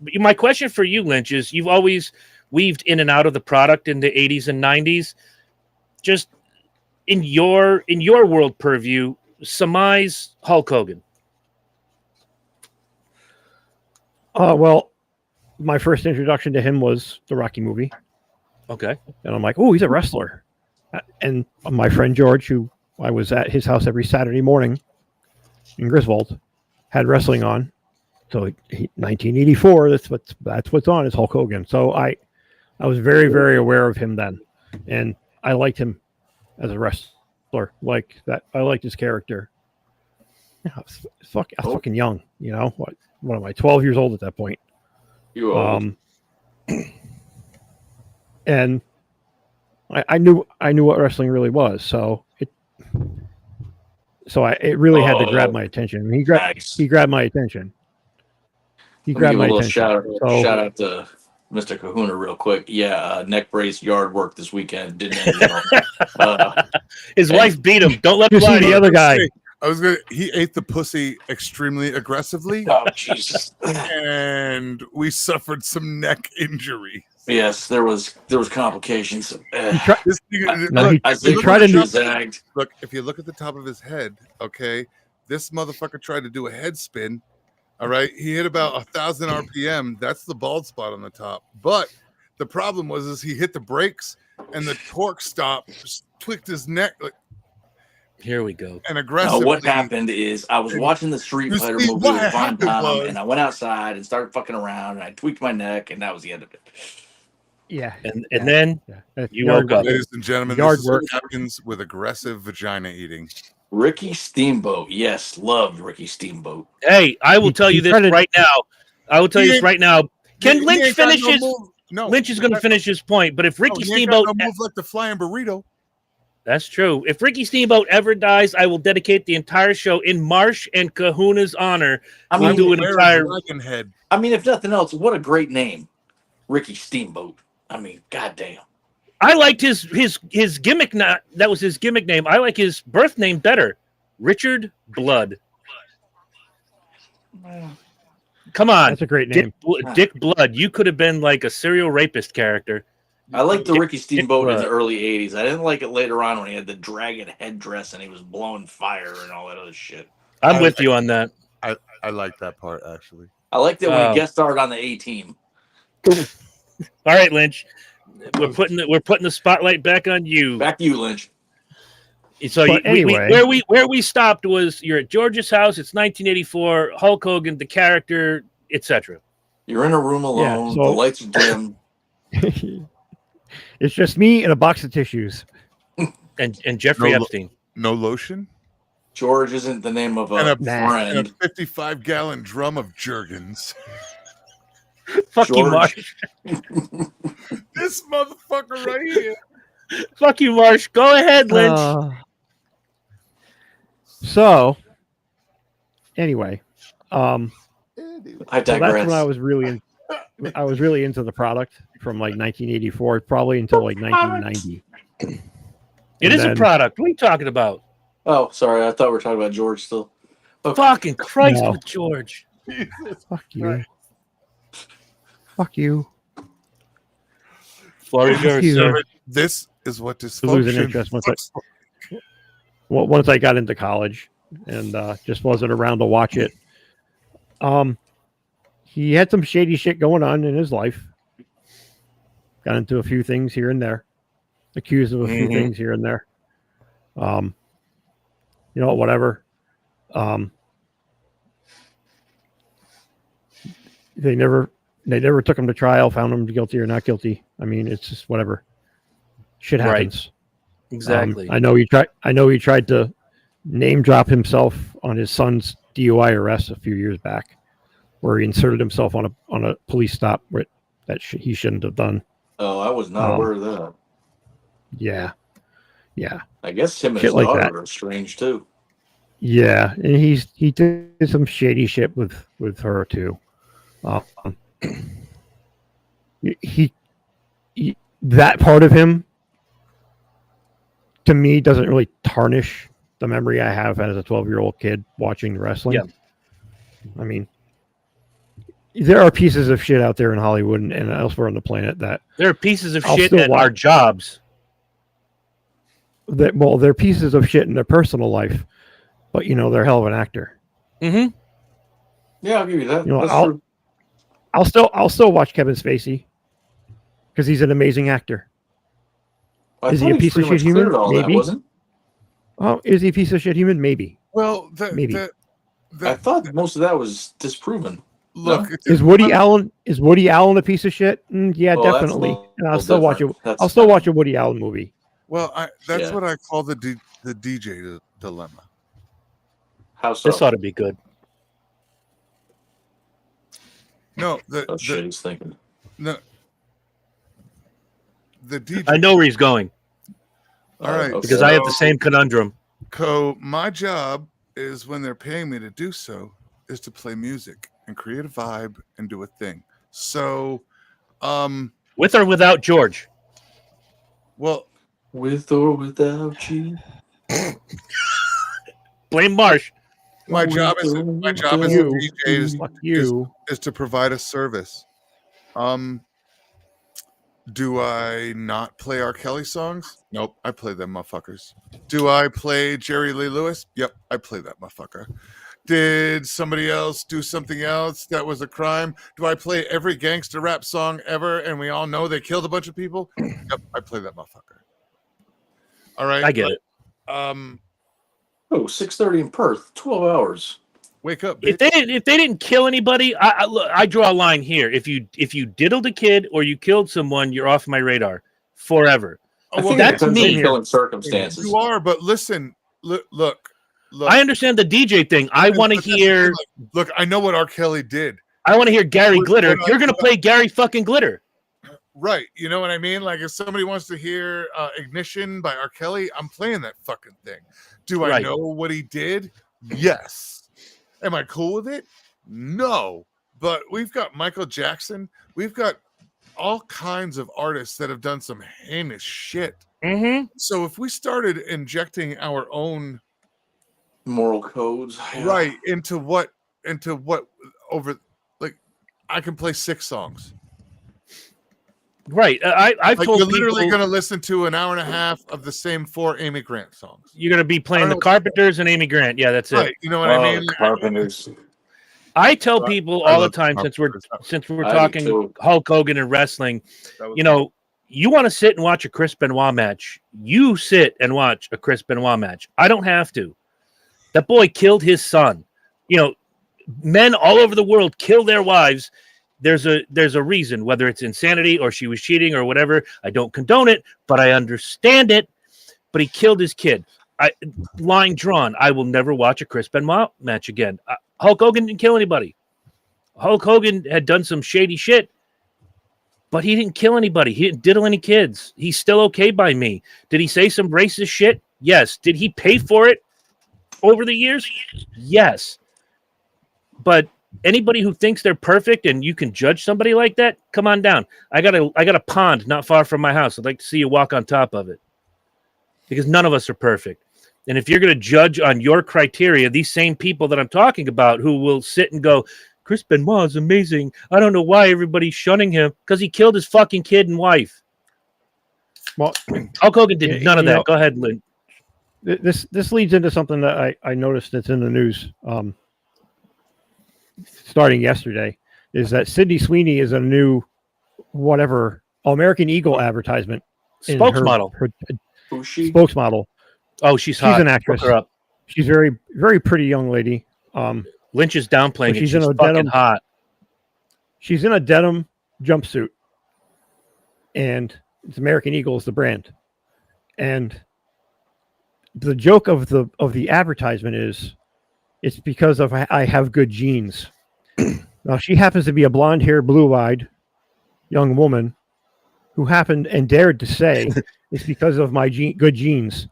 But my question for you, Lynch, is you've always weaved in and out of the product in the 80s and 90s. Just in your world purview, surmise Hulk Hogan. Well, my first introduction to him was the Rocky movie. Okay. And I'm like, oh, he's a wrestler. And my friend George, who I was at his house every Saturday morning in Griswold, had wrestling on. So 1984, that's what's on is Hulk Hogan. So I was very, very aware of him then. And I liked him as a wrestler. Like that. I liked his character. I was fucking young, you know. What am I, 12 years old at that point? You are. And I knew what wrestling really was, so it really had to grab my attention. He grabbed my attention. He grabbed my attention. Shout out to Mr. Kahuna real quick. Yeah, neck brace yard work this weekend. Didn't end well. His wife beat him. Don't let him lie. The other guy. He ate the pussy extremely aggressively. Oh Jesus! And we suffered some neck injury. Yes, there was complications. Look, Look, if you look at the top of his head, okay, this motherfucker tried to do a head spin. All right, he hit about 1,000 RPM. That's the bald spot on the top. But the problem was he hit the brakes and the torque stop tweaked his neck. Here we go. And aggressive. Now, what happened is I was watching the Street Fighter movie with Von Tom, and I went outside and started fucking around, and I tweaked my neck, and that was the end of it. Yeah. And then you woke up. Ladies and gentlemen, this is what happens with aggressive vagina eating. Ricky Steamboat. Yes, loved Ricky Steamboat. Hey, I will tell you this right now. Can Lynch finish his... No. Lynch is going to finish his point, but if Ricky Steamboat... No move like the flying burrito. That's true. If Ricky Steamboat ever dies, I will dedicate the entire show in Marsh and Kahuna's honor. We'll do an entire... Head. I mean, if nothing else, what a great name. Ricky Steamboat. I mean, goddamn. I liked his gimmick. That was his gimmick name. I like his birth name better. Richard Blood. Come on. That's a great name. Dick Blood. You could have been like a serial rapist character. I liked the Ricky Steamboat in the early 80s. I didn't like it later on when he had the dragon headdress and he was blowing fire and all that other shit. I'm with you on that. I I like that part actually. I liked it when he guest starred on the A Team. All right, Lynch. We're putting the spotlight back on you. Back to you, Lynch. So But anyway, where we stopped was you're at George's house. It's 1984. Hulk Hogan, the character, etc. You're in a room alone. Yeah, so- The lights are dim. it's just me and a box of tissues. And Jeffrey No, Epstein. No lotion? George isn't the name of a And a friend. 55-gallon drum of Jergens. Fuck you, George. Marsh. This motherfucker right here. Fuck you, Marsh. Go ahead, Lynch. So, anyway, I so that's digress. when I was really into the product from like 1984, probably until like 1990. It is a product. What are you talking about? Oh, sorry. I thought we were talking about George still. Okay. Fucking Christ No. with George. Fuck you. Fuck you. Florida Fuck you. sir. This is what Losing dysfunction interest looks once I got into college and just wasn't around to watch it. He had some shady shit going on in his life. Got into a few things here and there. Accused of a few things here and there. You know, whatever. They never took him to trial, found him guilty or not guilty. I mean, it's just whatever. Shit happens. Exactly. I know he tried to name drop himself on his son's DUI arrest a few years back, where he inserted himself on a police stop that he shouldn't have done. Oh, I was not aware of that. Yeah. I guess him and Shit his like daughter that. are strange too. Yeah, and he did some shady shit with her too. He that part of him to me doesn't really tarnish the memory I have as a 12-year-old kid watching wrestling. Yeah. I mean, there are pieces of shit out there in Hollywood and elsewhere on the planet that There are pieces of I'll shit still at watch. our jobs. they're pieces of shit in their personal life, but you know they're hell of an actor. Mm-hmm. Yeah, I'll give you that. You know, That's I'll- true. I'll still watch Kevin Spacey because he's an amazing actor. I Is he thought a he piece of pretty shit much cleared human? all that, Maybe. wasn't? Oh, is he a piece of shit human? Maybe. Well, Maybe. I thought most of that was disproven. look, No? it's Is Woody Allen a piece of shit? Yeah, Well, that's a definitely. little- And I'll little still watch it. different. That's I'll still fine. watch a Woody Allen movie. Well, that's Yeah. what I call the DJ dilemma. How so? This ought to be good. No, Oh shit, he's thinking. the DJ. I know where he's going All right, Okay. because I have the same conundrum. My job is when they're paying me to do so is to play music and create a vibe and do a thing. So, With or without George? well, With or without you. Blame Marsh. my job as a You. DJ Fuck you. is to provide a service. Do I not play R. Kelly songs? Nope, I play them motherfuckers. Do I play Jerry Lee Lewis? Yep, I play that motherfucker. Did somebody else do something else that was a crime? Do I play every gangster rap song ever and we all know they killed a bunch of people? Yep, I play that motherfucker. All right. I get it. Oh, 6:30 in Perth. 12 hours. Wake up, If bitch. they didn't kill anybody, look, I draw a line here. If you diddled a kid or you killed someone, you're off my radar forever. I think that's it depends me. on the killing circumstances. You are, but listen, look. I understand the DJ thing. I want to hear. Look, I know what R. Kelly did. I want to hear Gary What- Glitter. what I- You're gonna play Gary fucking Glitter. Right. You know what I mean? Like if somebody wants to hear Ignition by R. Kelly, I'm playing that fucking thing. Do I Right. know what he did? Yes. Am I cool with it? No. But we've got Michael Jackson. We've got all kinds of artists that have done some heinous shit. Mm-hmm. So if we started injecting our own Moral codes. Yeah. right into what over, like I can play 6 songs. Right. I've Like told you're people literally going to listen to an hour and a half of the same 4 Amy Grant songs. you're gonna be playing I the don't know. Carpenters and Amy Grant. Yeah, that's it. Right. You know what I mean? Carpenters. I tell people all the time since we're I do talking too. Hulk Hogan and wrestling, you know, you want to sit and watch a Chris Benoit match. You sit and watch a Chris Benoit match. I don't have to. That boy killed his son. You know, men all over the world kill their wives. There's a reason, whether it's insanity or she was cheating or whatever. I don't condone it, but I understand it. But he killed his kid. Line drawn. I will never watch a Chris Benoit match again. Hulk Hogan didn't kill anybody. Hulk Hogan had done some shady shit, but he didn't kill anybody. He didn't diddle any kids. He's still okay by me. Did he say some racist shit? Yes. Did he pay for it over the years? Yes. But anybody who thinks they're perfect and you can judge somebody like that, come on down. I got a pond not far from my house. I'd like to see you walk on top of it, because none of us are perfect. And if you're going to judge on your criteria, these same people that I'm talking about who will sit and go, Chris Benoit is amazing. I don't know why everybody's shunning him, because he killed his fucking kid and wife. Well, Hulk Hogan did none of that. Go ahead, Lynn. This leads into something that I noticed that's in the news starting yesterday, is that Sydney Sweeney is a new American Eagle advertisement. Spokesmodel. Who's she? Spokesmodel. Oh, she's hot. She's an actress. Look her up. She's very, very pretty young lady. Lynch is downplaying. She's in a fucking denim, hot. She's in a denim jumpsuit, and it's American Eagle is the brand. And the joke of the advertisement is, it's because of I have good genes. Now she happens to be a blonde-haired, blue-eyed young woman who happened and dared to say it's because of my good genes.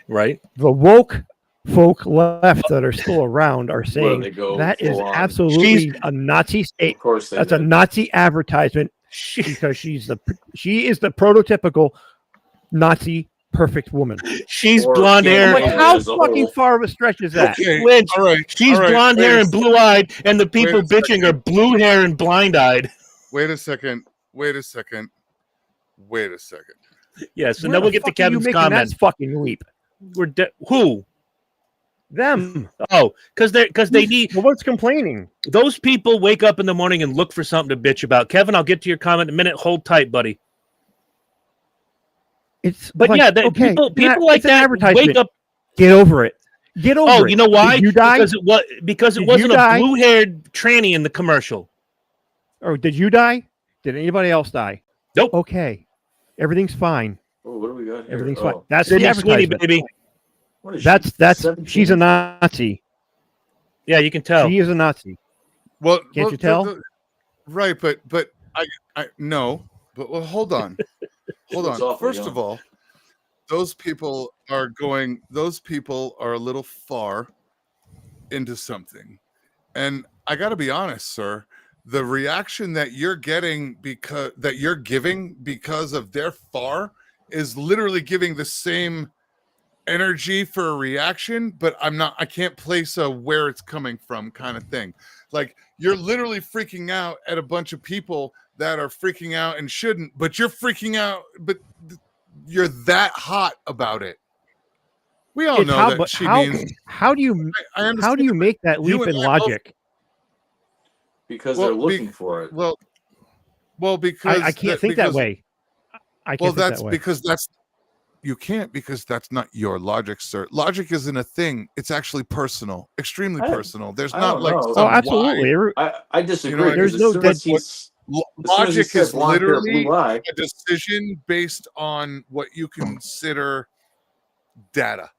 Right. The woke folk left that are still around are saying that is absolutely a Nazi state. Of course, that's a Nazi advertisement, because she is the prototypical Nazi perfect woman. She's blonde hair. Like, how fucking far of a stretch is that? Okay, Lynch, all right, she's blonde hair and blue eyed, and the people bitching are blue hair and blind eyed. Wait a second. Yes, and then we'll get to Kevin's comment. That's fucking leap. Who? Them. Oh, because they need. Well, what's complaining? Those people wake up in the morning and look for something to bitch about. Kevin, I'll get to your comment in a minute. Hold tight, buddy. People like that wake up. Get over it. Get over it. Oh, you know why? Did you die? Because it wasn't a blue-haired tranny in the commercial. Or did you die? Did anybody else die? Nope. Okay. Everything's fine. Oh, what do we got here? Everything's fine. That's the Sweeney, advertisement. baby. What is That's 17? she's a Nazi. Yeah, you can tell. She is a Nazi. Well, Can't you tell? Right, but I no. But hold on. Hold on. First of all, those people are a little far into something. And I got to be honest, sir, the reaction that you're giving because of their far is literally giving the same energy for a reaction, but I can't place where it's coming from kind of thing. Like, you're literally freaking out at a bunch of people that are freaking out and shouldn't, but you're freaking out, but you're that hot about it. We all know that she means. How do you make that leap in logic? Because they're looking for it. Well, because I can't think that way. You can't, because that's not your logic, sir. Logic isn't a thing. It's actually personal, extremely personal. There's not like some absolutely. I disagree. There's no dead. Logic is literally a decision based on what you consider data.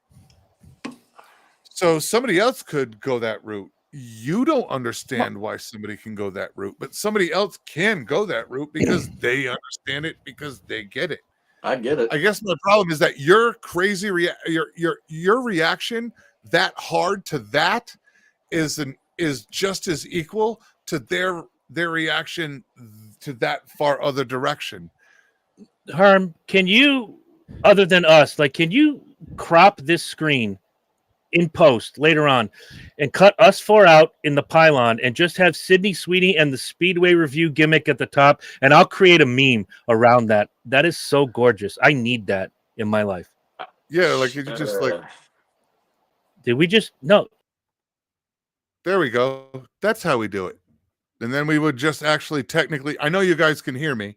So somebody else could go that route. You don't understand why somebody can go that route, but somebody else can go that route because they understand it, because they get it. I get it. I guess my problem is that your crazy your reaction that hard to that is just as equal to their reaction to that far other direction. Herm, can you, other than us, can you crop this screen in post later on and cut us four out in the pylon and just have Sydney Sweeney and the Speedway Review gimmick at the top, and I'll create a meme around that. That is so gorgeous. I need that in my life. Yeah, like you just did we just no? There we go. That's how we do it. And then we would just actually technically, I know you guys can hear me.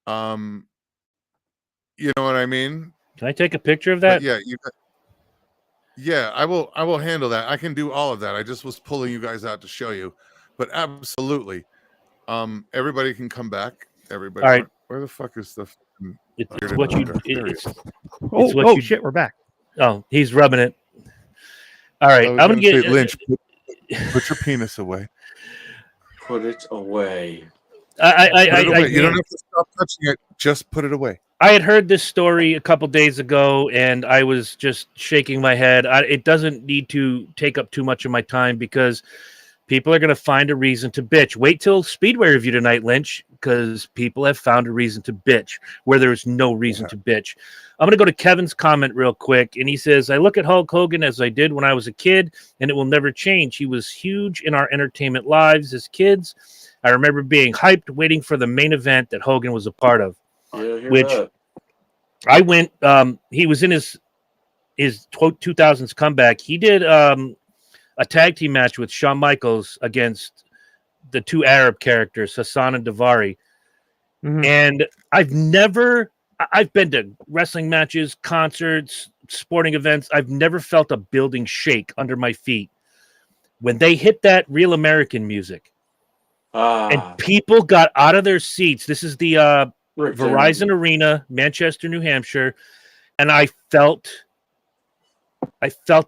You know what I mean? Can I take a picture of But that? yeah, I will handle that. I can do all of that. I just was pulling you guys out to show you. But absolutely. Everybody can come back. Everybody. All right. Where the fuck is the It's what you. It's what you. Shit, we're back. Oh, he's rubbing it. All right, I'm gonna get Lynch. Put your penis away. Put it away. You don't have to stop touching it. Just put it away. I had heard this story a couple days ago, and I was just shaking my head. It doesn't need to take up too much of my time because people are going to find a reason to bitch. Wait till Speedway review tonight, Lynch, because people have found a reason to bitch where there's no reason to bitch. I'm going to go to Kevin's comment real quick, and he says, I look at Hulk Hogan as I did when I was a kid, and it will never change. He was huge in our entertainment lives as kids. I remember being hyped, waiting for the main event that Hogan was a part of. Yeah, which that. I went. He was in his 2000s comeback. He did a tag team match with Shawn Michaels against the two Arab characters, Hassan and Davari. Mhm. And I've been to wrestling matches, concerts, sporting events. I've never felt a building shake under my feet when they hit that Real American music. And people got out of their seats. This is the Verizon Arena, Manchester, New Hampshire, and I felt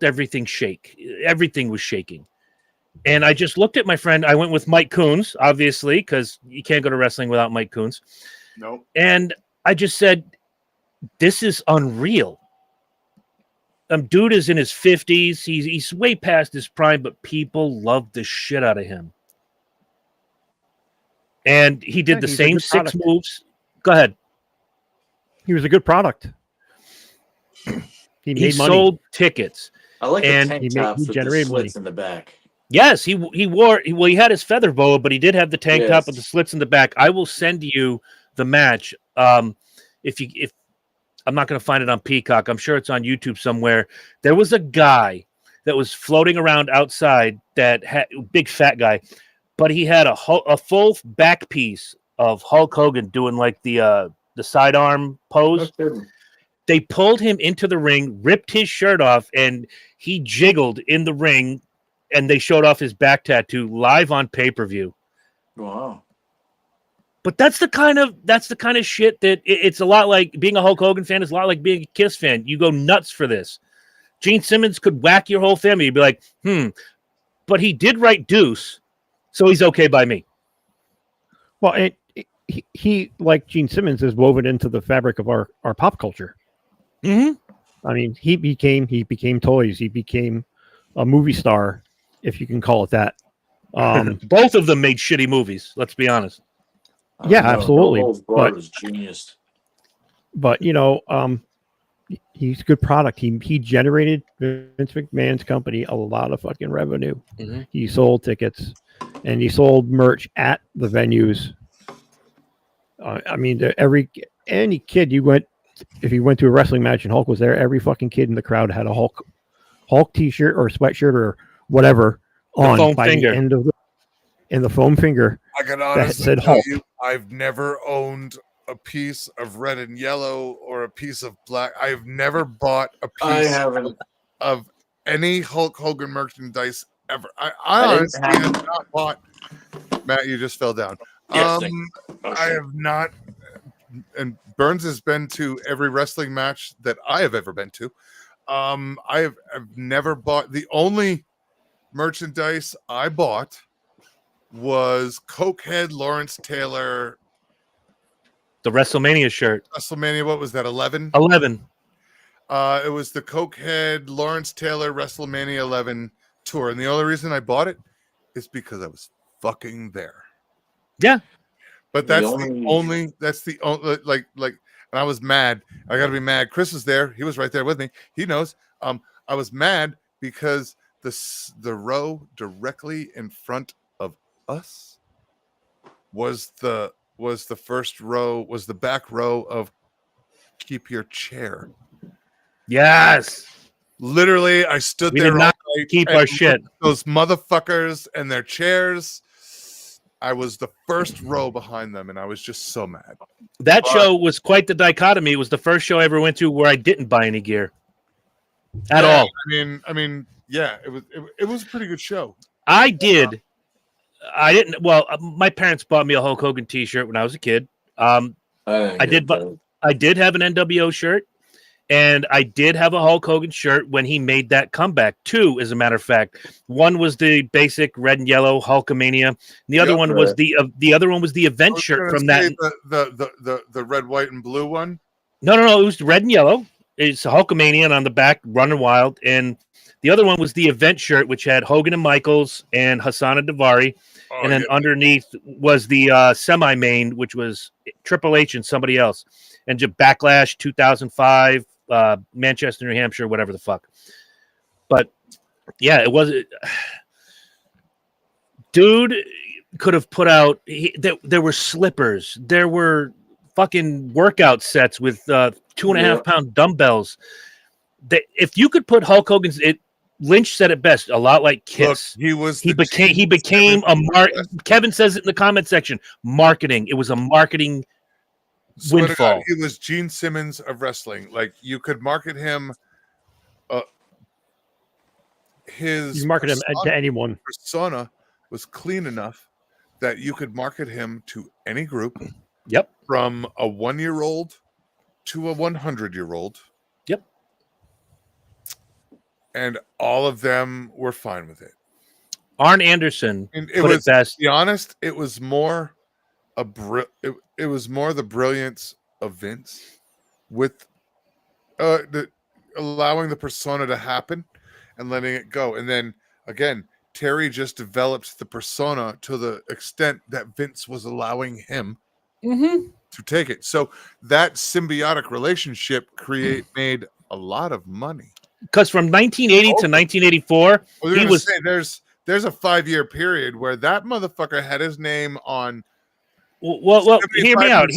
everything shake. Everything was shaking. And I just looked at my friend. I went with Mike Coons, obviously, because you can't go to wrestling without Mike Coons. Nope. And I just said, this is unreal. Dude is in his 50s. He's way past his prime, but people love the shit out of him. And he did the same 6 moves. Go ahead. He was a good product. He made money. Sold tickets. I like the tank tops he with the generated slits money. in the back. Yes, he had his feather boa, but he did have the tank top with the slits in the back. I will send you the match. If I'm not going to find it on Peacock, I'm sure it's on YouTube somewhere. There was a guy that was floating around outside that had big fat guy, but he had a full back piece of Hulk Hogan doing like the sidearm pose. They pulled him into the ring, ripped his shirt off, and he jiggled in the ring. And they showed off his back tattoo live on pay-per-view. Wow. But that's the kind of shit that it's a lot like being a Hulk Hogan fan is a lot like being a Kiss fan. You go nuts for this. Gene Simmons could whack your whole family. You'd be like, but he did write Deuce, so he's okay by me. Well, he like Gene Simmons is woven into the fabric of our pop culture. Mm-hmm. I mean, he became toys. He became a movie star, if you can call it that. Both of them made shitty movies. Let's be honest. Yeah, absolutely. But was genius. But he's a good product. He generated Vince McMahon's company a lot of fucking revenue. Mm-hmm. He sold tickets and he sold merch at the venues. I mean, any kid if you went to a wrestling match and Hulk was there, every fucking kid in the crowd had a Hulk t-shirt or sweatshirt or whatever on by the end of the foam finger. I can honestly tell you, I've never owned a piece of red and yellow or a piece of black. I've never bought a piece of any Hulk Hogan merchandise ever. I honestly have not bought. Matt, you just fell down. Yes, I have not. And Burns has been to every wrestling match that I have ever been to. I've never bought. The only merchandise I bought was Cokehead Lawrence Taylor. The WrestleMania shirt. WrestleMania, what was that, 11? 11. It was the Cokehead Lawrence Taylor WrestleMania 11 tour. And the only reason I bought it is because I was fucking there. Yeah. But that's the only, like, and I was mad. I got to be mad. Chris was there. He was right there with me. He knows. I was mad because the row directly in front of us was the first row, was the back row of Keep Your Chair. Yes. Literally, I stood We there did not all night keep and our shit. looked at those motherfuckers and their chairs. I was the first row behind them, and I was just so mad. That show was quite the dichotomy. It was the first show I ever went to where I didn't buy any gear at all. I mean, yeah, it was a pretty good show. I didn't. Well, my parents bought me a Hulk Hogan T-shirt when I was a kid. I did have an NWO shirt, and I did have a Hulk Hogan shirt when he made that comeback. 2, as a matter of fact. One was the basic red and yellow Hulkamania. And the other one was the other one was the event shirt from that. The red, white, and blue one. No. It was red and yellow. It's Hulkamania, and on the back, Running Wild. And the other one was the event shirt, which had Hogan and Michaels and Hassan and Daivari. And then underneath was the semi-main, which was Triple H and somebody else. And just Backlash 2005, Manchester, New Hampshire, whatever the fuck. But, yeah, it was... Dude could have put out... There were slippers. There were fucking workout sets with 2.5-pound dumbbells. If you could put Hulk Hogan's... Lynch said it best, a lot like Kiss. Look, he became a Kevin says it in the comment section. Marketing. It was a marketing windfall. He was Gene Simmons of wrestling. Like, you could market him. You market him to anyone. Persona was clean enough that you could market him to any group. Yep. From a 1-year-old to a 100-year-old. Yep. And all of them were fine with it. Arn Anderson and put it best. To be honest, it was more it was more the brilliance of Vince with allowing the persona to happen and letting it go. And then again, Terry just developed the persona to the extent that Vince was allowing him to take it. So that symbiotic relationship made a lot of money. Because from 1980 to 1984, he was. There's a 5-year period where that motherfucker had his name on. Well, hear me out.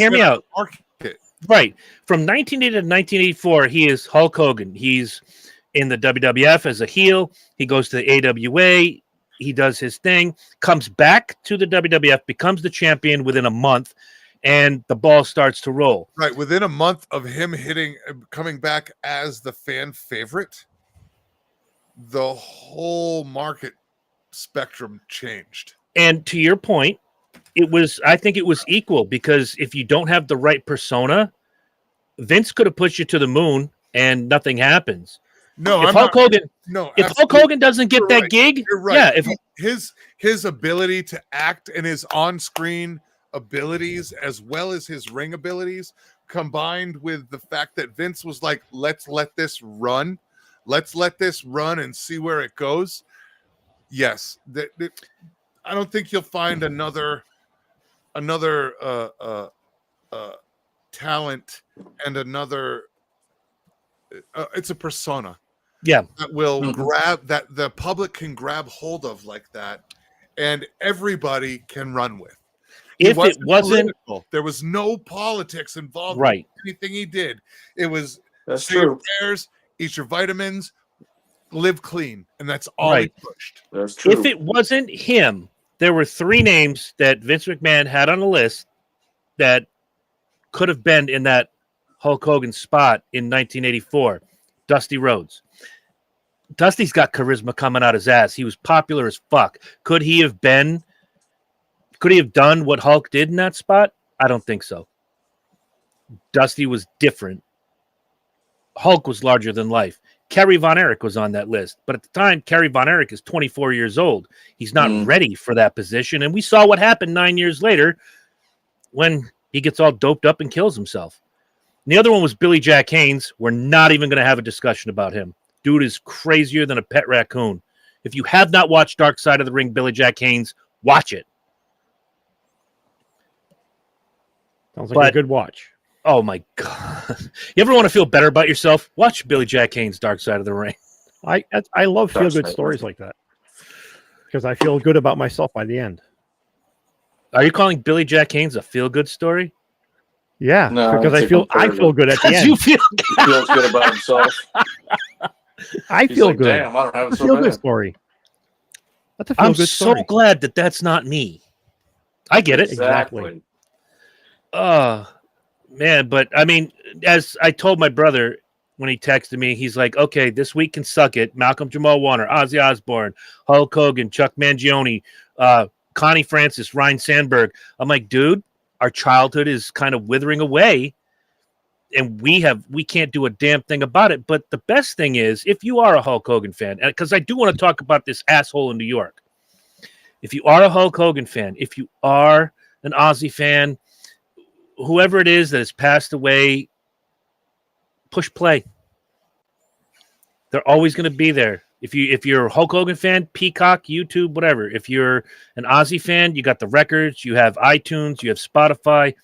Right. From 1980 to 1984, he is Hulk Hogan. He's in the WWF as a heel. He goes to the AWA. He does his thing, comes back to the WWF, becomes the champion within a month, and the ball starts to roll. Right. Within a month of him coming back as the fan favorite, the whole market spectrum changed. And to your point, I think it was equal, because if you don't have the right persona, Vince could have pushed you to the moon and nothing happens. No, if Hulk Hogan doesn't get that gig, you're right. Yeah, his ability to act and his on-screen abilities as well as his ring abilities, combined with the fact that Vince was like, let's let this run and see where it goes. Yes, I don't think you'll find another talent and another it's a persona that will grab, that the public can grab hold of like that, and everybody can run with. If it wasn't political. There was no politics involved in anything he did. It was that's true. Your prayers, eat your vitamins, live clean, and that's all he pushed. That's true. If it wasn't him, there were 3 names that Vince McMahon had on the list that could have been in that Hulk Hogan spot in 1984. Dusty Rhodes. Dusty's got charisma coming out his ass. He was popular as fuck. Could he have done what Hulk did in that spot? I don't think so. Dusty was different. Hulk was larger than life. Kerry Von Erich was on that list. But at the time, Kerry Von Erich is 24 years old. He's not ready for that position. And we saw what happened 9 years later when he gets all doped up and kills himself. And the other one was Billy Jack Haynes. We're not even going to have a discussion about him. Dude is crazier than a pet raccoon. If you have not watched Dark Side of the Ring, Billy Jack Haynes, watch it. Sounds like a good watch. Oh, my God. You ever want to feel better about yourself? Watch Billy Jack Haynes' Dark Side of the Ring. I love feel-good stories like that, because I feel good about myself by the end. Are you calling Billy Jack Haynes a feel-good story? Yeah, because I feel good at the end. You feel he feels good about himself. I He's feel like, good. damn, I don't have it That's a so feel good bad. story. That's a I'm feel good so story. glad that that's not me. I get it. Exactly. Oh, man. But I mean, as I told my brother when he texted me, he's like, okay, this week can suck it. Malcolm Jamal Warner, Ozzy Osbourne, Hulk Hogan, Chuck Mangione, Connie Francis, Ryan Sandberg. I'm like, dude, our childhood is kind of withering away. And we can't do a damn thing about it. But the best thing is, if you are a Hulk Hogan fan, because I do want to talk about this asshole in New York. If you are a Hulk Hogan fan, if you are an Ozzy fan, whoever it is that has passed away, push play. They're always going to be there. If you're a Hulk Hogan fan, Peacock, YouTube, whatever. If you're an Ozzy fan, you got the records, you have iTunes, you have Spotify.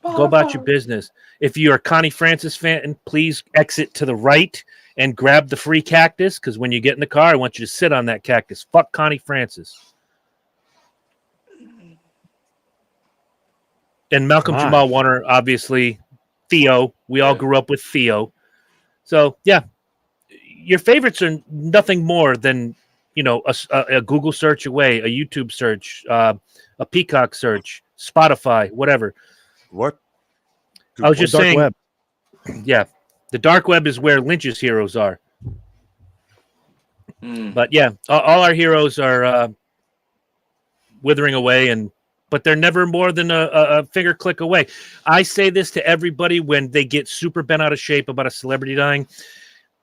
Go about your business. If you're a Connie Francis fan, please exit to the right and grab the free cactus, because when you get in the car, I want you to sit on that cactus. Fuck Connie Francis. And Malcolm Come on. Jamal Warner, obviously, Theo. We all grew up with Theo. So, yeah, your favorites are nothing more than, a Google search away, a YouTube search, a Peacock search, Spotify, whatever. What? I was just Dark saying, web. yeah, the dark web is where Lynch's heroes are. But yeah, all our heroes are withering away, but they're never more than a finger click away. I say this to everybody when they get super bent out of shape about a celebrity dying.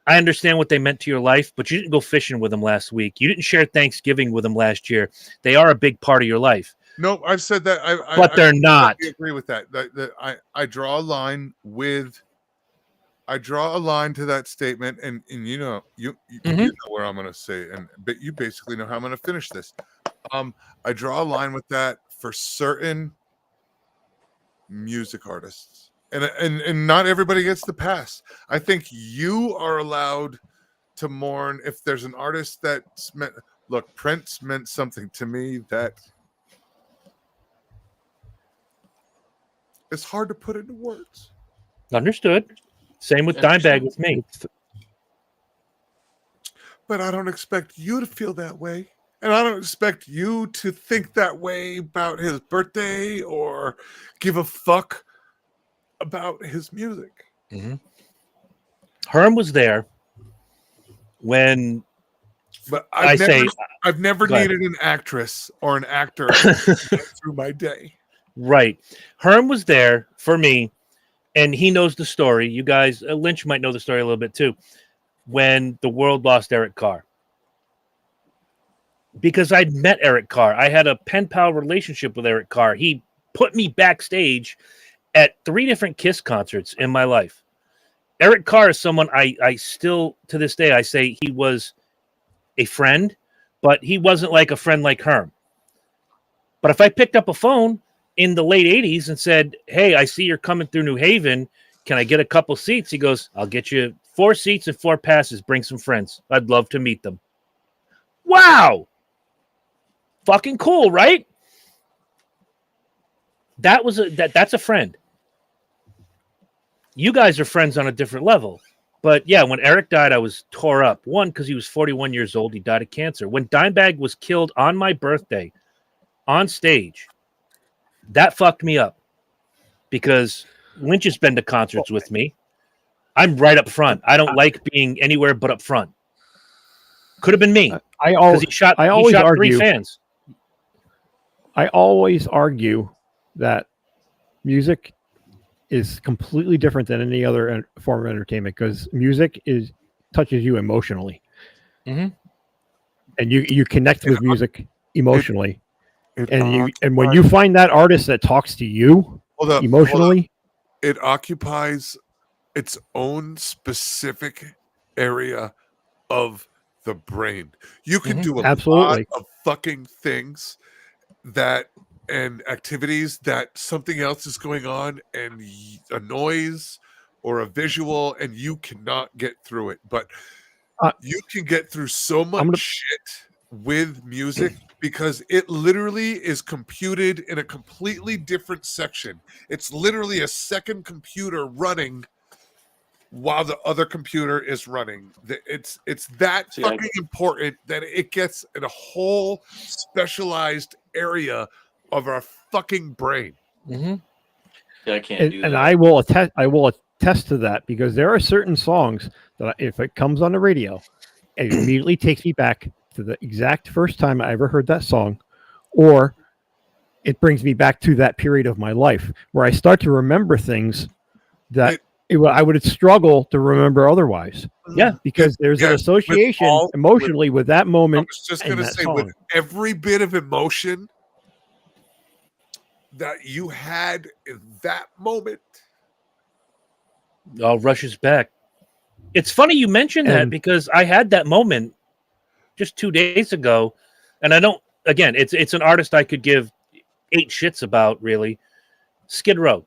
I understand what they meant to your life, but you didn't go fishing with them last week. You didn't share Thanksgiving with them last year. They are a big part of your life. No, I've said that. But they're not. I agree with that. I draw a line with. I draw a line to that statement, and you know you know where I'm going to say, but you basically know how I'm going to finish this. I draw a line with that for certain music artists, and not everybody gets the pass. I think you are allowed to mourn if there's an artist that's meant. Look, Prince meant something to me that. It's hard to put into words. Understood. Same with Dimebag with me. But I don't expect you to feel that way. And I don't expect you to think that way about his birthday or give a fuck about his music. Mm-hmm. Herm was there when... But I've never needed an actress or an actor through my day. Right. Herm was there for me, and he knows the story. You guys, Lynch might know the story a little bit too, when the world lost Eric Carr. Because I'd met Eric Carr. I had a pen pal relationship with Eric Carr. He put me backstage at 3 different Kiss concerts in my life. Eric Carr is someone I still, to this day, I say he was a friend, but he wasn't like a friend like Herm. But if I picked up a phone in the late 80s and said, hey, I see you're coming through New Haven. Can I get a couple seats? He goes, I'll get you 4 seats and 4 passes. Bring some friends. I'd love to meet them. Wow. Fucking cool, right? That's a friend. You guys are friends on a different level. But yeah, when Eric died, I was tore up. 1, because he was 41 years old. He died of cancer. When Dimebag was killed on my birthday on stage, that fucked me up because Lynch has been to concerts with me. I'm right up front. I don't like being anywhere but up front. Could have been me. Because he shot 3 fans. I always argue that music is completely different than any other form of entertainment because music touches you emotionally. Mm-hmm. And you connect with music emotionally. And when you find that artist that talks to you emotionally, it occupies its own specific area of the brain. You can do a lot of fucking things and activities that something else is going on and a noise or a visual and you cannot get through it. But you can get through so much shit with music because it literally is computed in a completely different section. It's literally a second computer running while the other computer is running. It's that fucking important that it gets in a whole specialized area of our fucking brain. Mm-hmm. Yeah, I can't do that. And I will attest to that, because there are certain songs that if it comes on the radio, it immediately takes me back to the exact first time I ever heard that song, or it brings me back to that period of my life where I start to remember things that I would struggle to remember otherwise. Yeah, because there's an association emotionally with that moment. I was just going to say, with every bit of emotion that you had in that moment, all rushes back. It's funny you mentioned that, because I had that moment just 2 days ago, and I don't. Again, it's an artist I could give 8 shits about, really. Skid Row,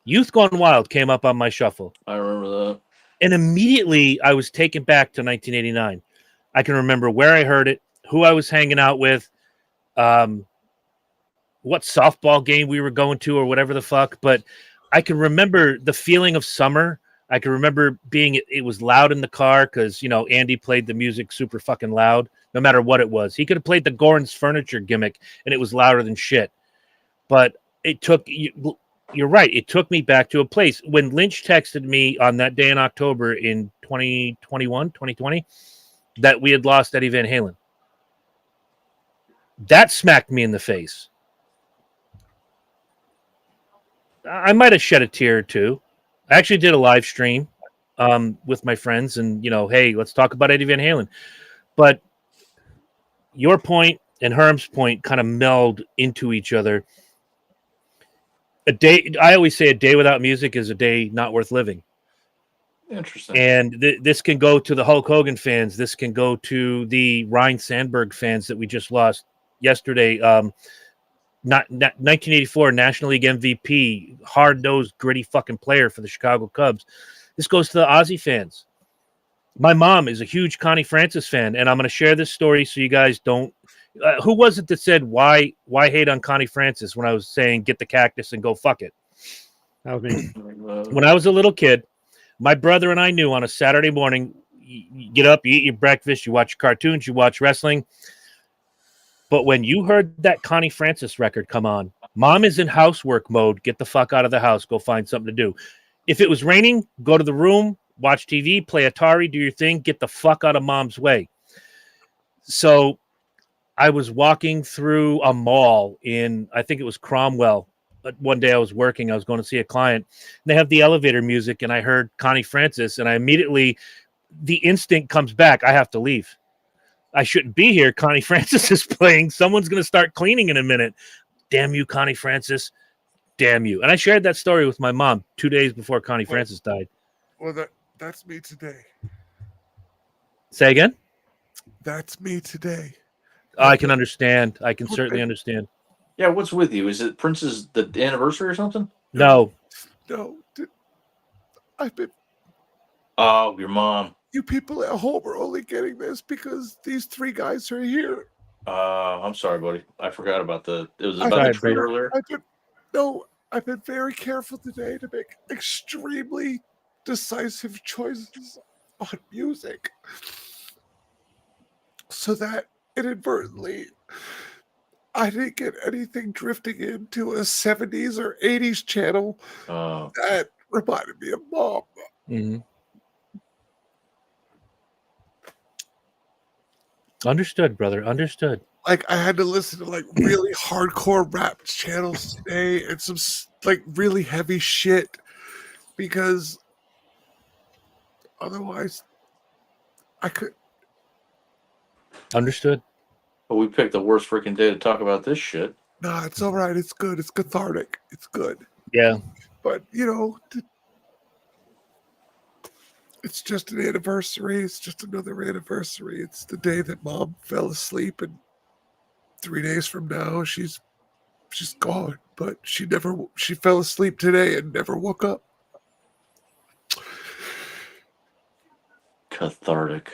Youth Gone Wild came up on my shuffle. I remember that, and immediately I was taken back to 1989. I can remember where I heard it, who I was hanging out with, what softball game we were going to, or whatever the fuck. But I can remember the feeling of summer. I can remember it was loud in the car because, Andy played the music super fucking loud, no matter what it was. He could have played the Gorn's furniture gimmick and it was louder than shit. But you're right. It took me back to a place. When Lynch texted me on that day in October in 2020, that we had lost Eddie Van Halen, that smacked me in the face. I might have shed a tear or two. I actually did a live stream with my friends, and hey, let's talk about Eddie Van Halen. But your point and Herm's point kind of meld into each other. I always say a day without music is a day not worth living. Interesting. And this can go to the Hulk Hogan fans. This can go to the Ryan Sandberg fans that we just lost yesterday. 1984 National League MVP, hard-nosed, gritty fucking player for the Chicago Cubs. This goes to the Ozzy fans. My mom is a huge Connie Francis fan, and I'm going to share this story so you guys don't. Who was it that said why hate on Connie Francis when I was saying get the cactus and go fuck it? That was me. When I was a little kid, my brother and I knew on a Saturday morning, you get up, you eat your breakfast, you watch cartoons, you watch wrestling. But when you heard that Connie Francis record come on, mom is in housework mode. Get the fuck out of the house. Go find something to do. If it was raining, go to the room, watch TV, play Atari, do your thing, get the fuck out of mom's way. So I was walking through a mall in, I think it was Cromwell. One day I was working. I was going to see a client. And they have the elevator music, and I heard Connie Francis, and I immediately, the instinct comes back. I have to leave. I shouldn't be here. Connie Francis is playing. Someone's going to start cleaning in a minute. Damn you, Connie Francis. Damn you. And I shared that story with my mom 2 days before Connie Francis died. Well, that's me today. Say again? That's me today. I can understand. I can certainly understand. Yeah, what's with you? Is it Prince's the anniversary or something? No. I've been... Oh, your mom. You people at home are only getting this because these 3 guys are here. I'm sorry, buddy. I forgot about it was about the tree earlier. I've been very careful today to make extremely decisive choices on music so that inadvertently I didn't get anything drifting into a 70s or 80s channel that reminded me of mom. Mm-hmm. Understood, brother. Understood. Like, I had to listen to like really hardcore rap channels today and some like really heavy shit because otherwise I could. Understood. But we picked the worst freaking day to talk about this shit. Nah, it's all right. It's good. It's cathartic. It's good. Yeah. But, it's just an anniversary. It's just another anniversary. It's the day that mom fell asleep, and 3 days from now, she's gone. But she fell asleep today and never woke up. Cathartic.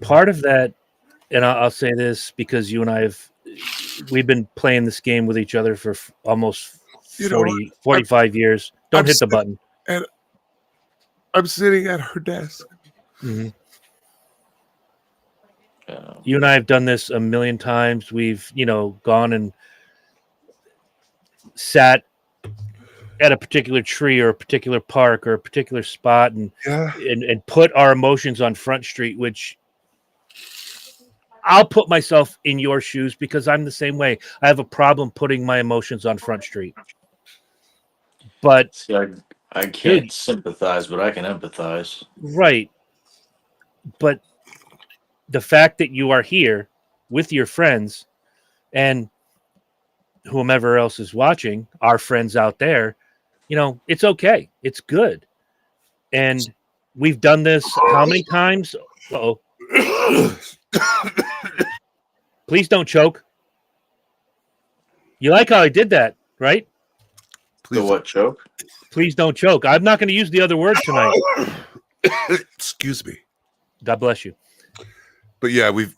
Part of that, and I'll say this because you and I we've been playing this game with each other for almost 45 years. Don't hit the button. And I'm sitting at her desk. Mhm. Yeah. You and I have done this a million times. We've, gone and sat at a particular tree or a particular park or a particular spot and Yeah. and put our emotions on Front Street, which I'll put myself in your shoes because I'm the same way. I have a problem putting my emotions on Front Street. But See, I can't sympathize, but I can empathize. right. But the fact that you are here with your friends and whomever else is watching, our friends out there, it's okay. It's good. And we've done this how many times? Uh-oh. Please don't choke. You like how I did that, right? Please. The what, choke? Please don't choke. I'm not going to use the other word tonight. Excuse me. God bless you. But yeah, we've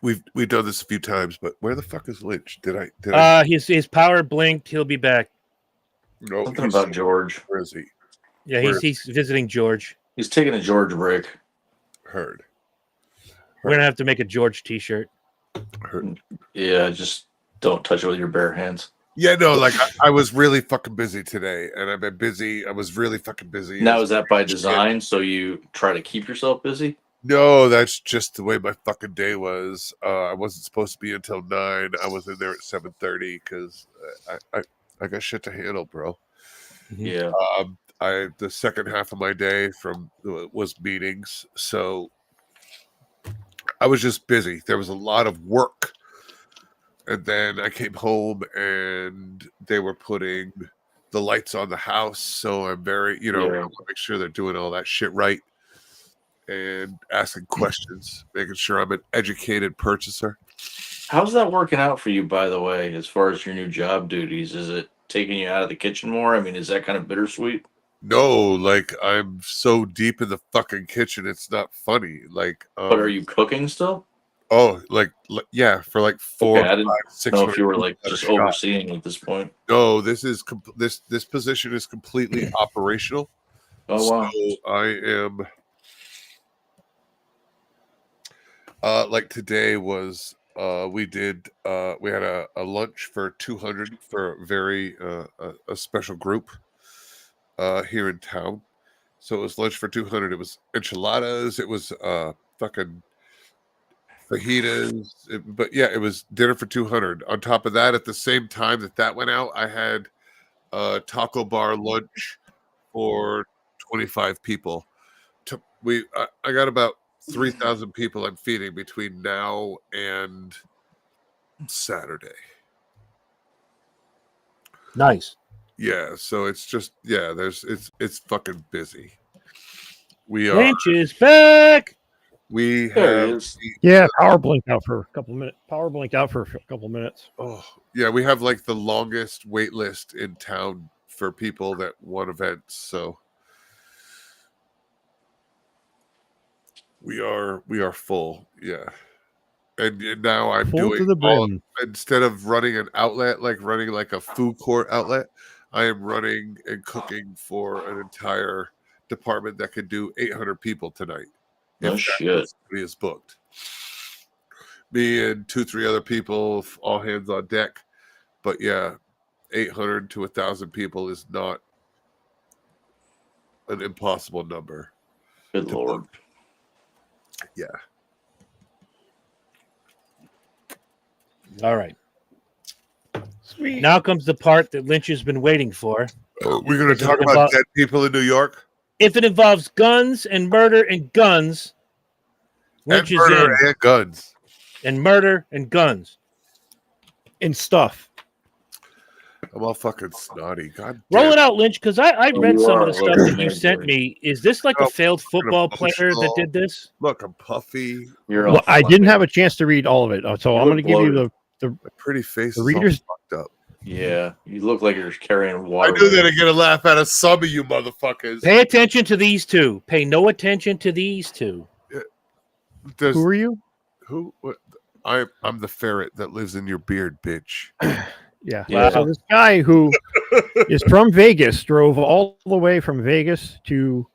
done this a few times. But where the fuck is Lynch? Did I? His power blinked. He'll be back. No. Something about George. Where is he? Yeah, he's visiting George. He's taking a George break. Heard. We're gonna have to make a George T-shirt. Heard. Yeah, just don't touch it with your bare hands. Yeah, no, like I was really fucking busy today, and I've been busy. I was really fucking busy. Now, is that by design? So you try to keep yourself busy? No, that's just the way my fucking day was. I wasn't supposed to be until 9. I was in there at 7:30 because I got shit to handle, bro. Yeah. The second half of my day was meetings, so I was just busy. There was a lot of work, and then I came home and they were putting the lights on the house. So I'm very, I want to make sure they're doing all that shit right. And asking questions, making sure I'm an educated purchaser. How's that working out for you, by the way, as far as your new job duties? Is it taking you out of the kitchen more? I mean, is that kind of bittersweet? No, like I'm so deep in the fucking kitchen, it's not funny. Like, But are you cooking still? Oh, yeah, for like 4, Okay, I didn't 5, 6 know if you were people like at a just shot. overseeing at this point. No, this position is completely operational. Oh wow! So I am. Like today was we had a lunch for 200 for a very a special group here in town. So it was lunch for 200. It was enchiladas. It was fucking fajitas. But yeah, it was dinner for 200. On top of that, at the same time that went out, I had a taco bar lunch for 25 people. I got about 3,000 people I'm feeding between now and Saturday. Nice. Yeah, so it's just it's fucking busy. We are. Lynch is back. We There he have. is. Yeah, power blinked out for a couple minutes. Power blinked out for a couple minutes. Oh yeah, we have like the longest wait list in town for people that want events. So we are full. Yeah, and now I'm Full to doing the brim. instead of running an outlet, like running like a food court outlet, I am running and cooking for an entire department that could do 800 people tonight. No shit. Is booked. Me and 2-3 other people, all hands on deck. But yeah, 800 to 1,000 people is not an impossible number. Good lord. Yeah. All right. Sweet. Now comes the part that Lynch has been waiting for. We're going to talk about dead people in New York. If it involves guns and murder and guns, Lynch And is murder in. and guns. And murder and guns. And stuff. I'm all fucking snotty. God Roll damn. it out, Lynch, because I Oh, read you some are of the a stuff little that you man, sent boy. me. Is this like a Oh, failed football emotional. player that did this? Look, I'm puffy. You're Well, all I didn't fucking- have a chance to read all of it, so You I'm look going to give you bloated. the My pretty face The is readers- all fucked up. Yeah, you look like you're carrying I water. knew that I'd get a laugh out of some of you motherfuckers. Pay attention to these two. Pay no attention to these two. Does, Who are you? who? What? I'm the ferret that lives in your beard, bitch. Yeah. Yeah. So this guy who is from Vegas drove all the way from Vegas to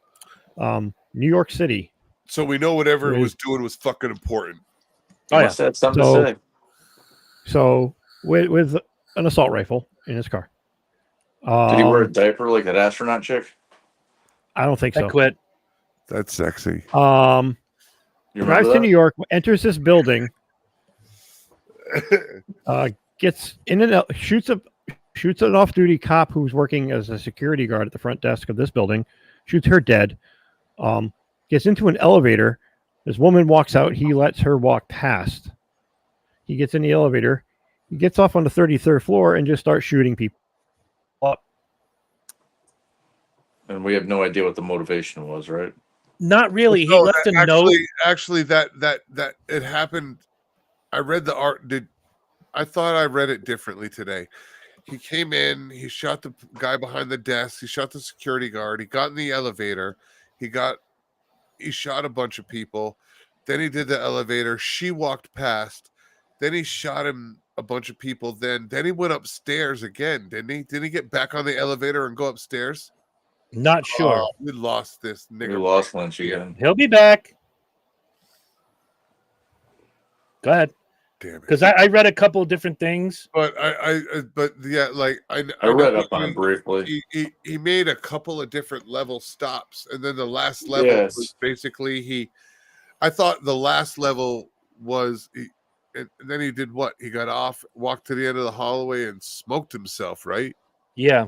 New York City. So we know whatever it was doing was fucking important. Oh, yeah. Must have something So- to say. So with an assault rifle in his car. Did he wear a diaper like that astronaut chick? I don't think I so. quit. That's sexy. You remember Drives to that? New York, enters this building, gets in and out, shoots an off-duty cop who's working as a security guard at the front desk of this building, shoots her dead, gets into an elevator. This woman walks out. He lets her walk past. He gets in the elevator. He gets off on the 33rd floor and just starts shooting people up. And we have no idea what the motivation was, right? Not really. He No, left a that- note. Actually, that it happened. I read the art. I thought I read it differently today. He came in. He shot the guy behind the desk. He shot the security guard. He got in the elevator. He shot a bunch of people. Then he did the elevator. She walked past. Then he shot him a bunch of people. Then he went upstairs again, didn't he? Didn't he get back on the elevator and go upstairs? Not sure. Oh, we lost this nigga. We lost Lynch again. He'll be back. Go ahead. Damn it. Because I read a couple of different things. But but yeah, like I read know up on it briefly. He made a couple of different level stops, and then the last level Yes. was basically I thought the last level was and then he did what? He got off, walked to the end of the hallway, and smoked himself, right? Yeah.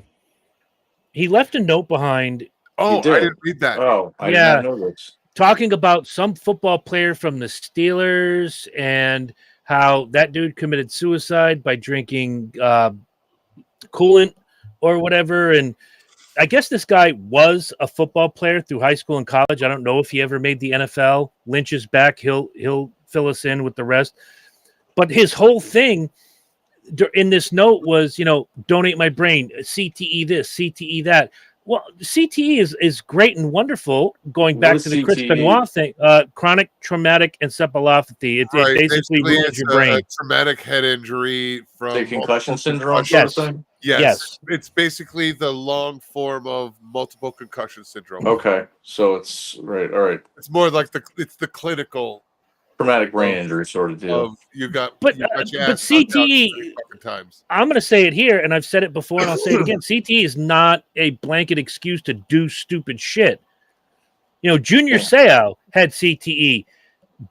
He left a note behind Oh, I did. didn't read that. Oh, I Yeah. did not know this. talking about some football player from the Steelers and how that dude committed suicide by drinking coolant or whatever. And I guess this guy was a football player through high school and college. I don't know if he ever made the NFL. Lynch is back. He'll fill us in with the rest. But his whole thing in this note was, donate my brain, CTE this, CTE that. Well, CTE is great and wonderful. Going back What to is the Chris CTE? Benoit thing, chronic traumatic encephalopathy. It basically ruins it's your brain. a traumatic head injury from The concussion multiple syndrome concussions. sort of thing? Yes. It's basically the long form of multiple concussion syndrome. Okay. So it's right. All right. It's more like the clinical Traumatic brain injury sort of deal. of you got But your ass knocked out CTE 30 fucking times. I'm going to say it here, and I've said it before, and I'll say it again. CTE is not a blanket excuse to do stupid shit. Junior Seau had CTE,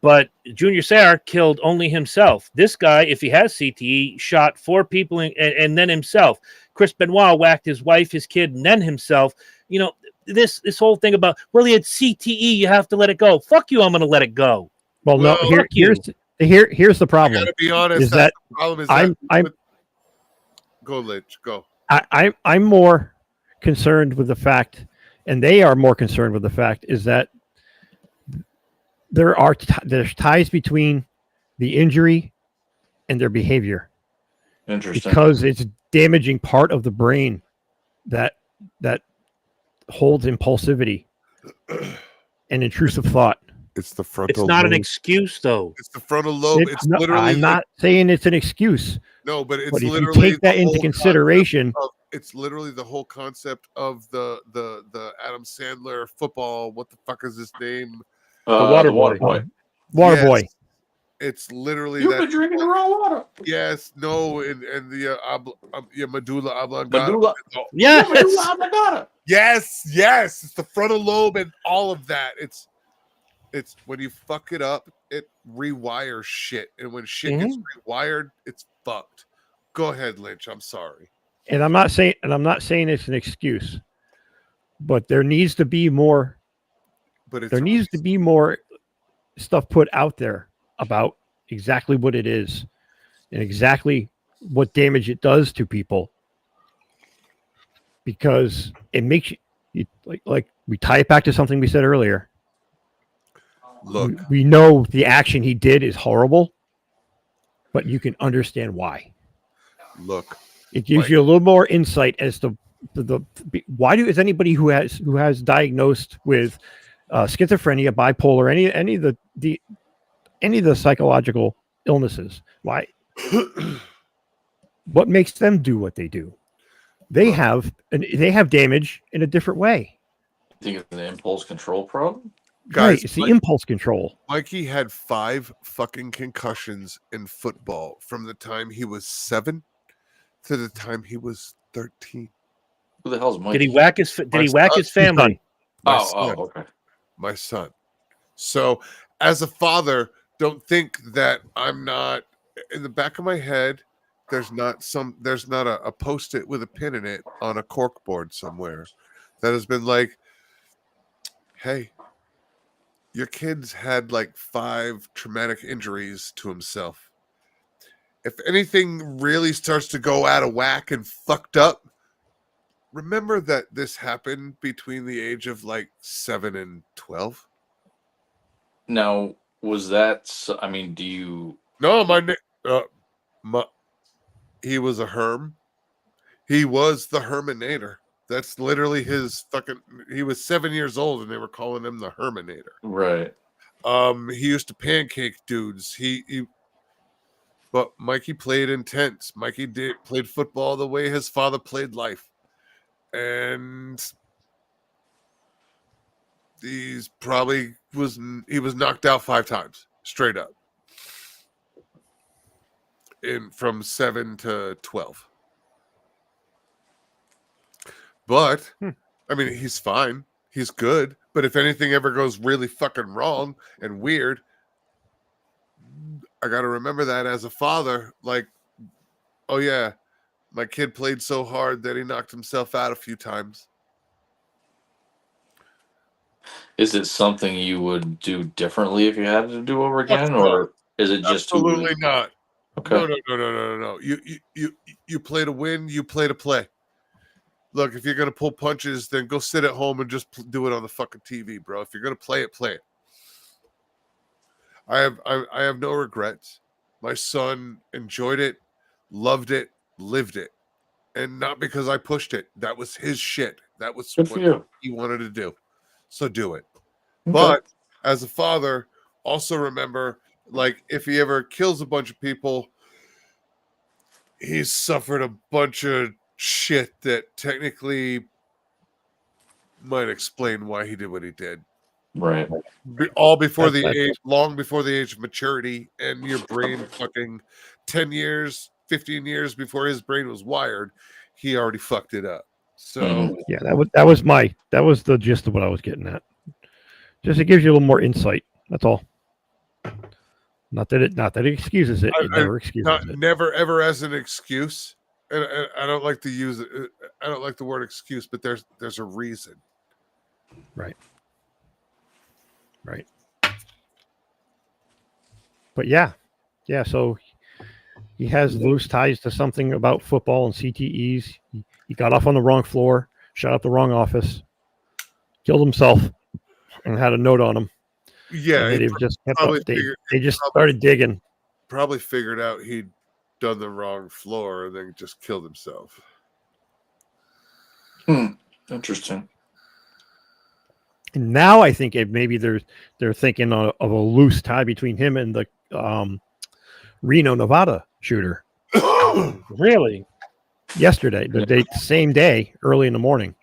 but Junior Seau killed only himself. This guy, if he has CTE, shot 4 people and then himself. Chris Benoit whacked his wife, his kid, and then himself. This whole thing about, well, he had CTE, you have to let it go. Fuck you, I'm going to let it go. Well, no. fuck you. Here's the I problem. gotta be honest. Is that the problem is I'm go Lynch, go. I'm more concerned with the fact, and they are more concerned with the fact, is that there's ties between the injury and their behavior, Interesting. because it's damaging part of the brain that holds impulsivity and intrusive thought. It's the frontal. It's not an lobe. excuse, though. It's the frontal lobe. It's literally. I'm not saying it's an excuse, No, but it's but if literally. you take that the into whole consideration, concept it's literally the whole concept of the Adam Sandler football. What the fuck is his name? water water boy. boy. Water Yes. boy. It's literally You've that. been drinking the wrong water. Yes, no, and the medulla oblongata. Medulla. Yes. Medulla oblongata. Yes, it's the frontal lobe and all of that. It's when you fuck it up, it rewires shit, and when shit gets rewired, it's fucked. Go ahead, Lynch. I'm sorry. And I'm not saying it's an excuse, but there needs to be more. But There needs to be more stuff put out there about exactly what it is and exactly what damage it does to people, because it makes you like we tie it back to something we said earlier. Look, We know the action he did is horrible, but you can understand why. look. It gives you a little more insight as to why is anybody who has diagnosed with schizophrenia, bipolar, any of the psychological illnesses, why? What makes them do what they do? They have damage in a different way. You think it's an impulse control problem? Guys, right. It's the impulse control. Mikey had 5 fucking concussions in football from the time he was 7 to the time he was 13. Who the hell's Mike? Did he whack his? Did he whack his family? My Oh, son. okay. My son. So, as a father, don't think that I'm not in the back of my head. There's not a post-it with a pin in it on a cork board somewhere that has been like, hey, your kid's had like 5 traumatic injuries to himself. If anything really starts to go out of whack and fucked up, remember that this happened between the age of like 7 and 12. Now, was that? I mean, do you? No, he was a herm. He was the Herminator. That's literally his fucking. He was 7 years old, and they were calling him the Herminator. Right. He used to pancake dudes. But Mikey played intense. Mikey played football the way his father played life, and he was knocked out 5 times straight up, from 7 to 12. But I mean, he's fine. He's good. But if anything ever goes really fucking wrong and weird, I got to remember that as a father. Like, oh yeah, my kid played so hard that he knocked himself out a few times. Is it something you would do differently if you had to do over again, no. or is it just Absolutely not? Okay. No. You play to win. You play to play. Look, if you're gonna pull punches, then go sit at home and just do it on the fucking TV, bro. If you're gonna play it, play it. I have no regrets. My son enjoyed it, loved it, lived it, and not because I pushed it. That was his shit. That was Good for what you. he wanted to do. So do it. Okay. But as a father, also remember, like, if he ever kills a bunch of people, he's suffered a bunch of shit that technically might explain why he did what he did. Right. All before long before the age of maturity, and your brain fucking 10 years, 15 years before his brain was wired, he already fucked it up. So Yeah, that was the gist of what I was getting at. Just it gives you a little more insight. That's all. Not that it excuses it. It never excuses it. Never ever as an excuse. And I don't like to use it. I don't like the word excuse, but there's a reason. Right. But yeah. So he has loose ties to something about football and CTEs. He got off on the wrong floor, shot up the wrong office, killed himself, and had a note on him. Yeah, they just kept up. They just started digging. Probably figured out he'd done the wrong floor and then just killed himself. Interesting. And now I think maybe they're thinking of a loose tie between him and the Reno, Nevada shooter. Really? Yesterday, same day, early in the morning.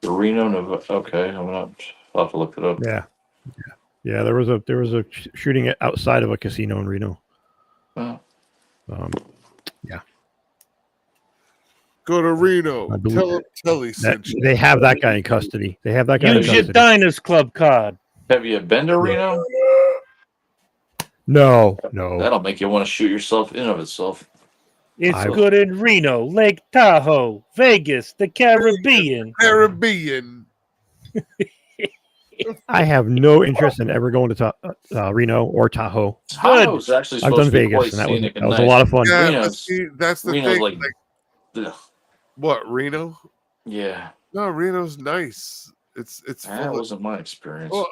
Reno, Nevada. Okay, I'll have to look it up. Yeah. There was a shooting outside of a casino in Reno. Oh. Yeah. Go to Reno. Tell he sent you. They have that guy in custody. Use your Diners Club card. Have you been to Reno? No. That'll make you want to shoot yourself in of itself. It's good in Reno, Lake Tahoe, Vegas, the Caribbean. I have no interest in ever going to Reno or Tahoe. Tahoe's actually I've supposed done to be Vegas, quite and scenic that was nice. a lot of fun. Yeah, that's the Reno's thing. like, what, Reno? Yeah. No, Reno's nice. It's That wasn't my experience. Well,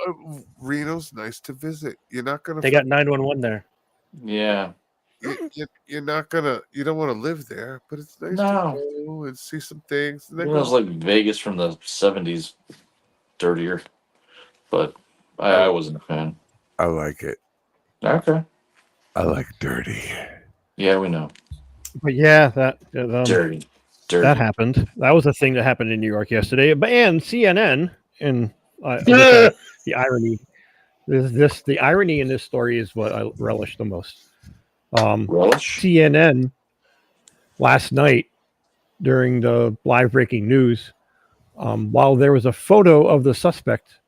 Reno's nice to visit. You're not gonna. They got 911 there. Yeah. You're not gonna. You don't want to live there, but it's nice to go and see some things. And It was like Vegas from the 70s, dirtier, but I wasn't a fan. I like it. Okay. I like dirty. Yeah, we know. But yeah, that Dirty. that happened. That was a thing that happened in New York yesterday. And CNN in The irony. The irony in this story is what I relish the most. Relish? CNN last night during the live breaking news, while there was a photo of the suspect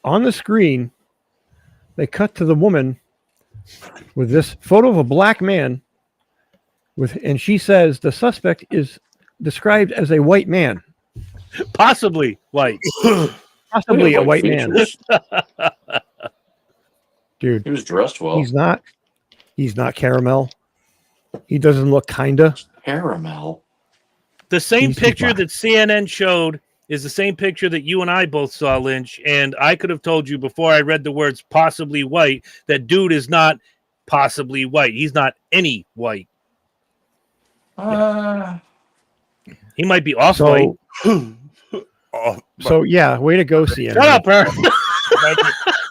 on the screen, they cut to the woman with this photo of a black man and she says the suspect is described as a white man, Possibly white. possibly a Like white man. features. Dude, He was dressed well. he's not caramel. He doesn't look kinda. Caramel. The same He's picture black. that CNN showed is the same picture that you and I both saw, Lynch. And I could have told you before I read the words possibly white that dude is not possibly white. He's not any white. He might be off white. So yeah, way to go, CNN. Shut up, her.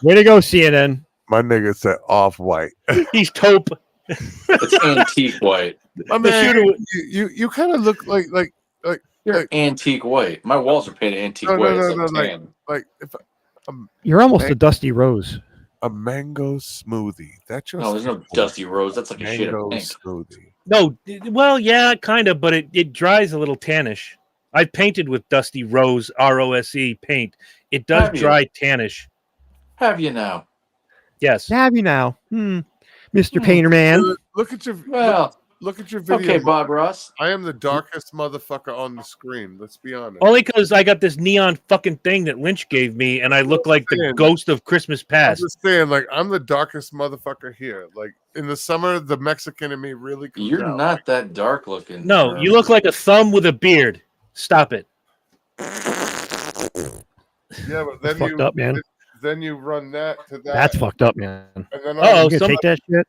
Way to go, CNN. My nigga said off white. He's taupe. It's antique white. My The man, shooter- you kind of look like You're antique white. My walls are painted antique No, no, white. no, It's no, like tan. if You're almost a Dusty Rose. a mango smoothie. That's just No, there's no dusty rose. That's like a shade mango of pink. smoothie. No, well, yeah, kind of, but it dries a little tannish. I've painted with Dusty Rose ROSE paint. It does Have you? dry tannish. Have you now? Yes. Have you now, Mr. Painter Man? Look at your Well, look at your video. okay, Bob Ross. I am the darkest motherfucker on the screen. Let's be honest. Only because I got this neon fucking thing that Lynch gave me, and I look like the Man. ghost of Christmas I'm past. just saying, like, I'm the darkest motherfucker here. Like in the summer, the Mexican in me really comes You're out. not that dark looking. No, you look like a thumb with a beard. Stop it. Yeah, but then Fucked up, man. Then you run that to that. That's fucked up, man. And then Uh-oh, all, You gonna take that shit?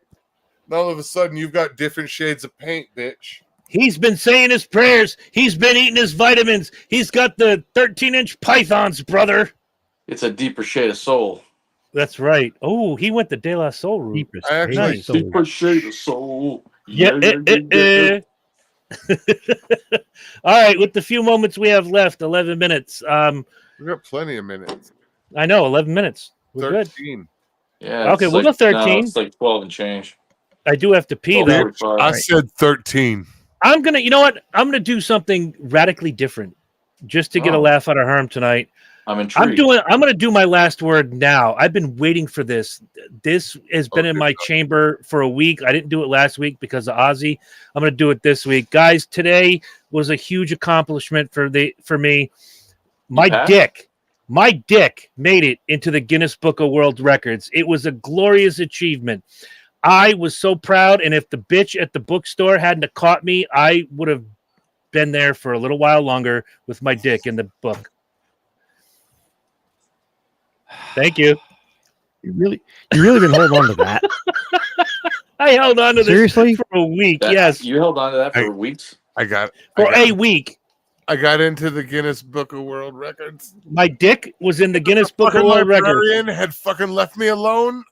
all of a sudden, you've got different shades of paint, bitch. He's been saying his prayers. He's been eating his vitamins. He's got the 13-inch pythons, brother. It's a deeper shade of soul. That's right. Oh, he went the De La Soul route. Deepest I actually- pain, so- Deeper shade of soul. Yeah. All right, with the few moments we have left, 11 minutes. We got plenty of minutes. I know, 11 minutes. We're good. 13. Yeah. Okay, it's we'll like, go 13. No, it's like 12 and change. I do have to pee, Oh, though. 45. I said 13. I'm gonna, you know what? I'm gonna do something radically different, just to get a Oh. laugh out of Herm tonight. I'm intrigued. I'm gonna do my last word now. I've been waiting for this. This has been in Okay, my chamber for a week. I didn't do it last week because of Ozzy. I'm gonna do it this week, guys. Today was a huge accomplishment for me. My dick made it into the Guinness Book of World Records. It was a glorious achievement. I was so proud, and if the bitch at the bookstore hadn't have caught me, I would have been there for a little while longer with my dick in the book. Thank you. You really been holding on to that? I held on to this Seriously? for a week. That- Yes, You held on to that for Hey. weeks? for a week. I got into the Guinness Book of World Records. My dick was in the Guinness Book of Fucking World Records. librarian had fucking left me alone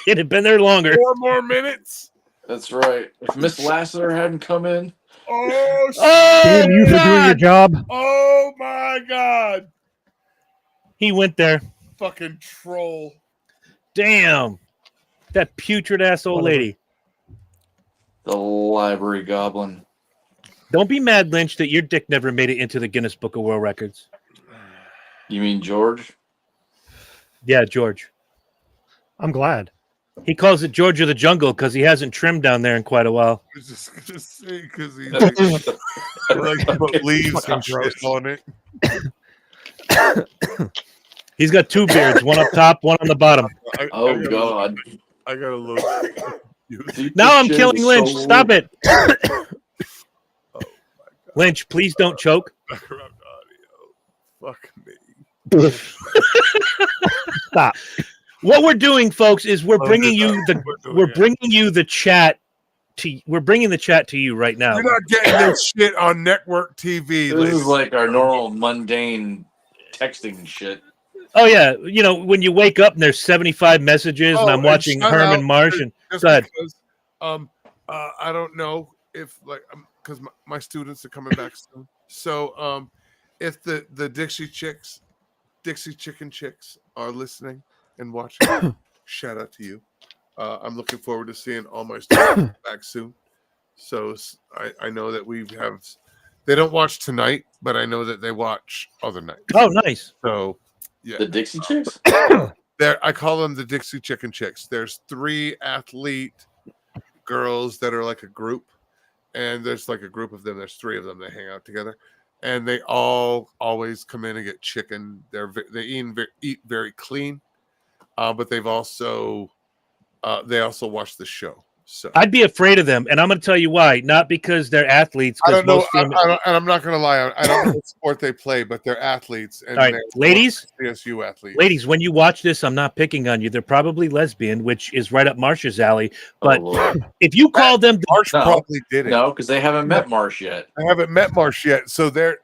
It had been there longer. 4 more minutes. That's right. If Miss Lassiter hadn't come in, Oh, Oh, Damn you for doing your God! job. oh my God. He went there. Fucking troll. Damn. That putrid ass old lady. the library goblin. Don't be mad, Lynch, that your dick never made it into the Guinness Book of World Records. You mean George? Yeah, George. I'm glad. He calls it George of the Jungle because he hasn't trimmed down there in quite a while. I was just gonna say because he like to put leaves and shit on it. He's got two beards, one up top, one on the bottom. Oh, God. I got a little. Now I'm Deeper killing shade of Lynch. soul. Stop it. Oh my God. Lynch, please don't choke. Background audio. Fuck me. Stop. What we're doing, folks, is we're bringing you the We're bringing the chat to you right now. You're not getting this shit on network TV. This is like our normal mundane texting shit. Oh yeah, you know when you wake up and there's 75 messages and I'm watching shout Herman out Marsh and just go ahead. because I don't know if like because my students are coming back soon. So if the Dixie Chicks Dixie Chicken Chicks are listening and watching, shout out to you. I'm looking forward to seeing all my students back soon. So I know that they don't watch tonight, but I know that they watch other nights. Oh, nice. So yeah, The Dixie Chicks. I call them the Dixie Chicken Chicks. There's 3 athlete girls that are like a group, and there's like a group of them. There's 3 of them that hang out together, and they all always come in and get chicken. They eat very clean, but they also watch the show. So I'd be afraid of them, and I'm going to tell you why. Not because they're athletes. I don't know. And I'm not going to lie. I don't know what sport they play, but they're athletes. And all right, ladies, CSU athletes. ladies, when you watch this, I'm not picking on you. They're probably lesbian, which is right up Marsha's alley. But if you call them, Marsh probably did it. No, because they haven't met Marsh yet. I haven't met Marsh yet, so they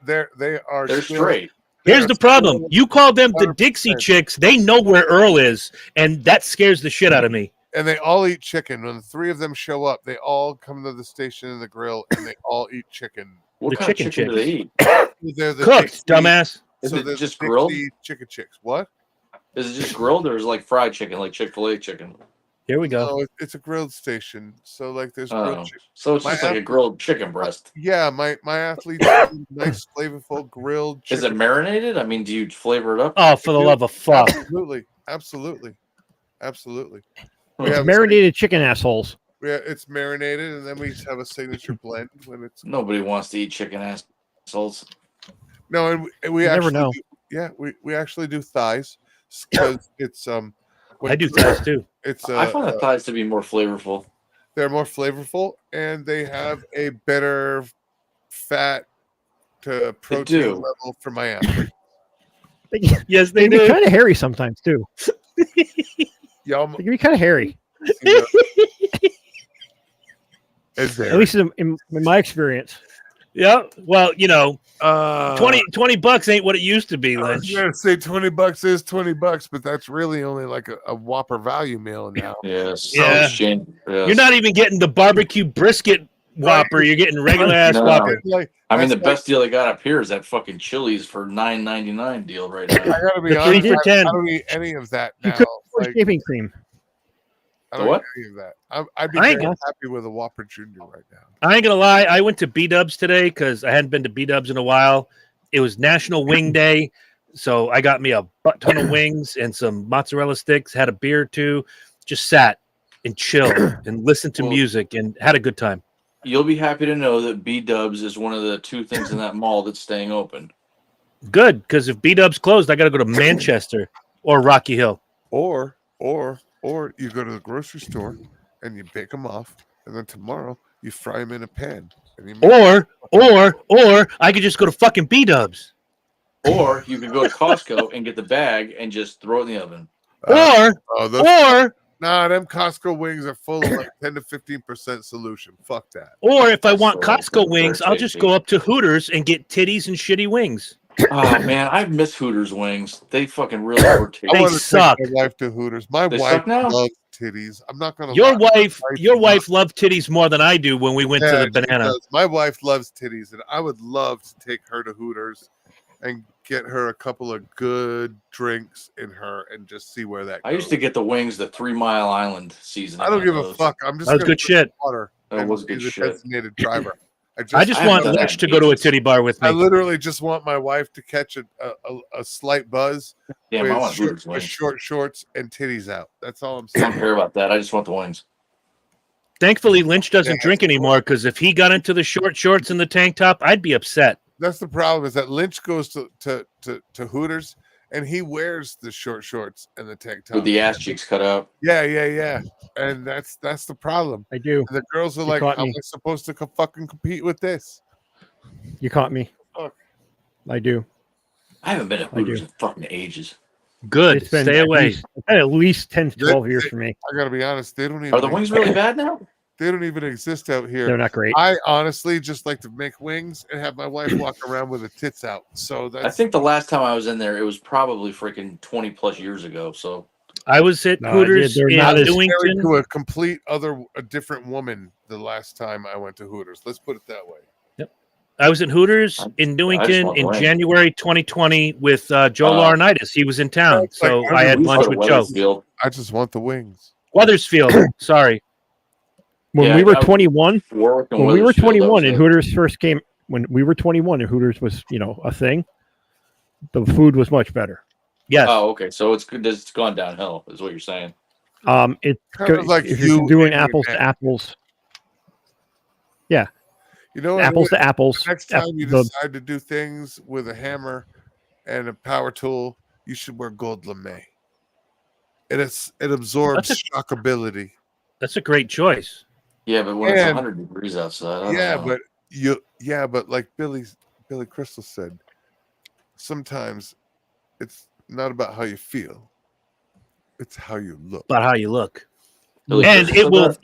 are They're straight. here's the problem: you call them the Dixie Chicks. They know where Earl is, and that scares the shit out of me. And they all eat chicken. When the 3 of them show up, they all come to the station in the grill, and they all eat chicken. What The kind of chicken chicken do they eat? They're the Cooked, Dixie- dumbass. Is so it they're just the grilled? Dixie Chicken Chicks. What? Is it just grilled or is it like fried chicken, like Chick-fil-A chicken? Here we go. No, it's a grilled station. So like there's Oh, grilled chicken. so it's My just like a grilled chicken breast. Yeah, my athletes eat nice, flavorful grilled chicken. Is it marinated? I mean, do you flavor it up? Oh, for the love of fuck! Absolutely. Hmm. We have Marinated chicken assholes. it's marinated, and then we have a signature blend when it's Nobody wants to eat chicken assholes. no, and we You actually never know. we actually do thighs because it's I do thighs too. It's I find the thighs to be more flavorful. they're more flavorful, and they have a better fat to protein do. level for my athletes. Yes, They they can be do. kind of hairy sometimes too. Y'all, They can be kind of hairy, is there? at least in my experience. Yeah. Well, you know, Uh, 20 bucks ain't what it used to be, I was Lynch. gonna say $20 is $20, but that's really only like a Whopper value meal now. Yes. Yeah. Yes. You're not even getting the barbecue brisket Whopper. You're getting regular ass No. Whopper. Like, I mean, the that's like- best deal they got up here is that fucking Chili's for $9.99 deal right now. I gotta be The honest. 3 for I 10. don't eat any of that You now. could Like, shaving cream. I The don't what? eat any of that. I'd be I ain't very gonna- happy with a Whopper Junior right now. I ain't gonna lie. I went to B Dubs today because I hadn't been to B Dubs in a while. It was National Wing Day, so I got me a butt ton of wings and some mozzarella sticks. Had a beer or two, just sat and chilled and listened to Well- music and had a good time. You'll be happy to know that B Dubs is one of the 2 things in that mall that's staying open. Good, because if B Dubs closed, I got to go to Manchester or Rocky Hill. Or you go to the grocery store and you bake them off, and then tomorrow you fry them in a pan. And you make Or I could just go to fucking B Dubs. Or you could go to Costco and get the bag and just throw it in the oven. Nah, them Costco wings are full of like 10 to 15% solution. Fuck that. Or if I That's want so Costco good. wings, They're I'll just tasty. go up to Hooters and get titties and shitty wings. Oh man, I miss Hooters wings. They fucking really were I tasty. They want to suck. take my wife to Hooters. My They wife suck now? loves titties. I'm not gonna Your lie. wife loved titties more than I do when we went to Yeah, the she banana. does. My wife loves titties, and I would love to take her to Hooters and get her a couple of good drinks in her and just see where that goes. I used to get the wings, the 3 Mile Island season. I don't give a fuck. I'm just That was gonna good shit. water. That and was be good the shit. designated driver. I just I want haven't done Lynch that to go to a ages. titty bar with I me. literally just want my wife to catch a slight buzz Damn, I want Hooters with wings. short shorts and titties out. That's all I'm I don't saying. care about that. I just want the wings. Thankfully, Lynch doesn't Yeah, drink anymore because if he got into the short shorts and the tank top, I'd be upset. That's the problem, is that Lynch goes to Hooters and he wears the short shorts and the tank top. With the ass cheeks cut out. Yeah. And that's the problem. I do. And the girls are You like, caught how am me. I supposed to fucking compete with this? You caught me. Fuck. I do. I haven't been to I do. Hooters in fucking ages. Good. It's been Stay away. at least 10 to They- 12 years for me. I gotta be honest, they don't even Are the wings really bad now? they don't even exist out here. They're not great. I honestly just like to make wings and have my wife walk around with her tits out. So that's I think the last time I was in there, it was probably freaking 20 plus years ago. So I was at No, Hooters they're in not as married Newington. to a different woman the last time I went to Hooters. Let's put it that way. I was in Hooters in I just Newington want in wings. January 2020 with Joe Laurinaitis. He was in town, It's like, so I I had We used to lunch go to with Joe. Weathersfield. I just want the wings. Weathersfield, sorry. When Yeah, we were I 21, worked in when we were Weathersfield, that 21 was and it. Hooters first came, when we were 21 and Hooters was, a thing, the food was much better. Yes. Oh, okay. So it's good. It's gone downhill, is what you're saying. It Kind of like if you you're doing and apples your to neck. apples, You know what? apples to apples. Next time you decide to do things with a hammer and a power tool, you should wear gold lame. It absorbs shockability. That's a great choice. Yeah, but when it's And- 100 degrees outside, I don't Yeah, know. but like Billy Crystal said, sometimes it's not about how you feel; it's how you look. About how you look. Billy And Crystal said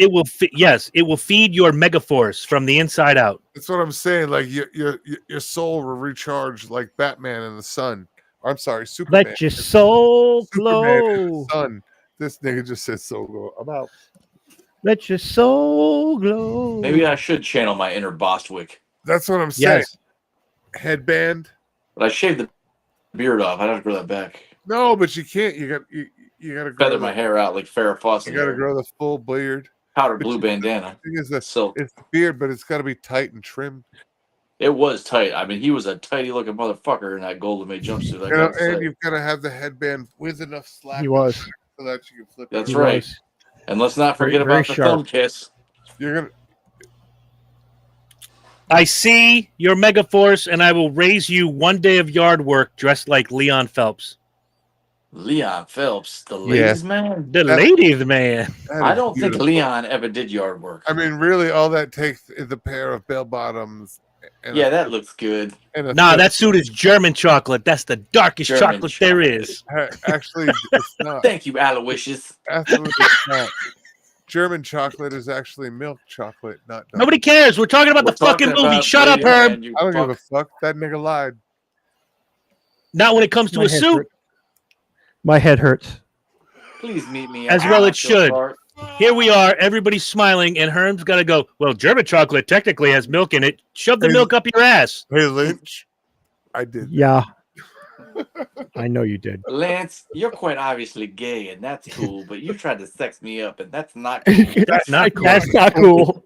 it will feed your megaforce from the inside out. That's what I'm saying. Like your soul will recharge like Batman in the sun. Or, I'm sorry, Superman. Let your soul Superman in the glow. sun. This nigga just said soul glow. I'm out. Let your soul glow. Maybe I should channel my inner Bostwick. That's what I'm saying. Yes. Headband. But I shaved the beard off. I'd have to grow that back. No, but you can't. You gotta grow Feather my hair out like Farrah Fawcett. You gotta hair. grow the full beard. Powder But blue you- bandana. The thing is that Silk. it's the beard, but it's gotta be tight and trimmed. It was tight. I mean, he was a tighty looking motherfucker in that Golden Maid jumpsuit. I You know, gotta say. and you've gotta have the headband with enough slack He was. so that you can flip it. That's He right. was. And let's not Very- forget very about the sharp. thumb kiss. You're gonna I see your megaforce, and I will raise you one day of yard work dressed like Leon Phelps. Leon Phelps, the ladies' man. The That- ladies, man. that I is don't think beautiful. Leon ever did yard work. I mean, really, all that takes is a pair of bell bottoms. And Yeah, that looks good. a Nah, thick- that suit is German chocolate. That's the darkest German chocolate there chocolate. is. Actually, it's not. Thank you, Aloysius. Absolutely not. German chocolate is actually milk chocolate, not dark. Nobody cares. We're talking about We're the fucking talking movie. about Shut up, ladies, Herb. man, you I don't give a fuck. fuck. That nigga lied. Not when it comes to My a head suit. hurts. My head hurts. Please meet me. As at well it Cocktail should. Park. Here we are. Everybody's smiling, and Herm's got to go, well, German chocolate technically has milk in it. Shove the Hey. milk up your ass. Hey, Lynch. I did. Yeah. I know you did. Lance, you're quite obviously gay, and that's cool. But you tried to sex me up, and that's not cool. That's not cool. That's not cool.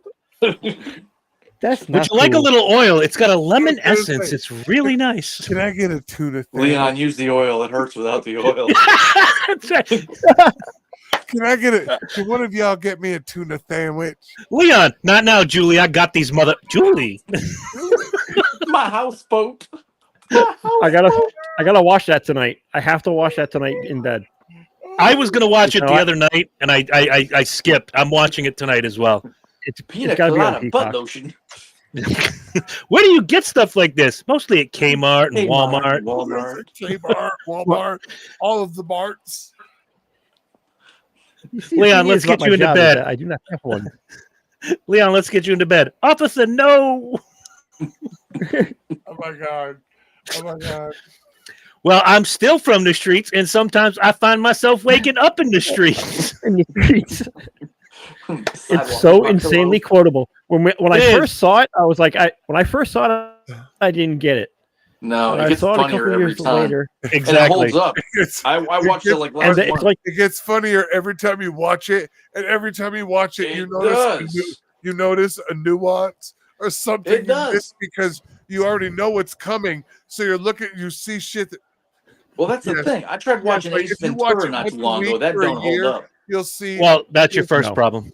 That's not Would you like a cool. little oil? It's got a lemon I was gonna essence. say- It's really nice. Can I get a tuna thing? Leon, use the oil. It hurts without the oil. That's right. Can I get it? Can one of y'all get me a tuna sandwich? Leon, not now, Julie. I got these mother. Julie. My houseboat. I gotta watch that tonight. I have to watch that tonight in bed. I was gonna watch it You the know, other night, and I skipped. I'm watching it tonight as well. It's Pina gotta be on colada butt Peacock. lotion. Where do you get stuff like this? Mostly at Kmart and Walmart. Walmart. Kmart, Walmart, all of the Marts. You see, the Leon, thing let's is about get my you into job is bed. that I do not have one. Leon, let's get you into bed. Officer, no. Oh my god. Oh my god. Well, I'm still from the streets, and sometimes I find myself waking up in the streets. In the streets. Sidewalk It's so buffalo. insanely quotable. When I It is. first saw it, I was like, when I first saw it, I didn't get it. No, When it I gets saw it a funnier couple every years time. later, And it Exactly. holds up. I watched it like and last it's month. like It gets funnier every time you watch it, and every time you watch it, It does. you notice a nuance or something It you does. missed because you already know what's coming. So you see shit that Well, that's the Yes. thing. I tried watching like, Ace if you watch Ventura it not once too a long ago. week That for a don't hold year, up. you'll see. Well, that's your first No. problem.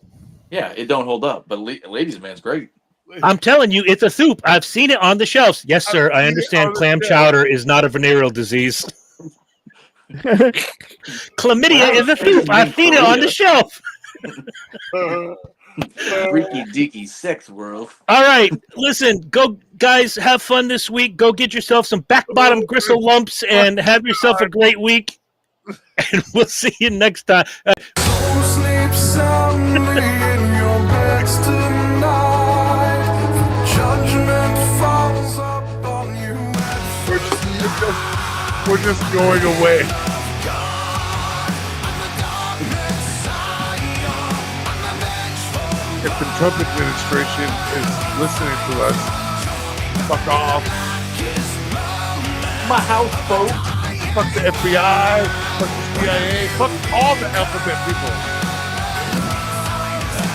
Yeah, it don't hold up. But Ladies Man's great. I'm telling you, it's a soup. I've seen it on the shelves. Yes, I've sir. seen I it understand on the clam shelf. chowder is not a venereal disease. Chlamydia is a soup. I've seen it on the shelf. Freaky deaky sex world. All right, listen, go guys, have fun this week. Go get yourself some back bottom gristle lumps and have yourself a great week. And we'll see you next time. Sleep soundly in your beds tonight. Judgment falls upon you. We're just going away. If the Trump administration is listening to us, Fuck off. My houseboat. Fuck the FBI. Fuck the CIA. Fuck all the alphabet people.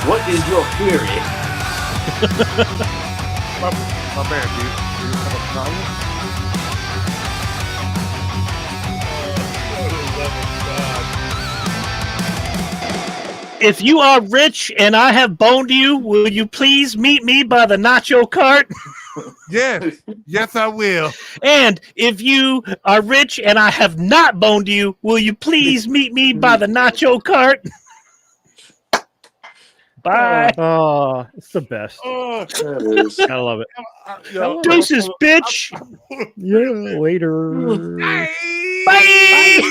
What is your query? My man, do you have a problem? If you are rich and I have boned you, will you please meet me by the nacho cart? Yes. Yes, I will. And if you are rich and I have not boned you, will you please meet me by the nacho cart? Bye. Oh, it's the best. That is. I love it. Yo, Deuces, bitch. Yeah, later. Bye.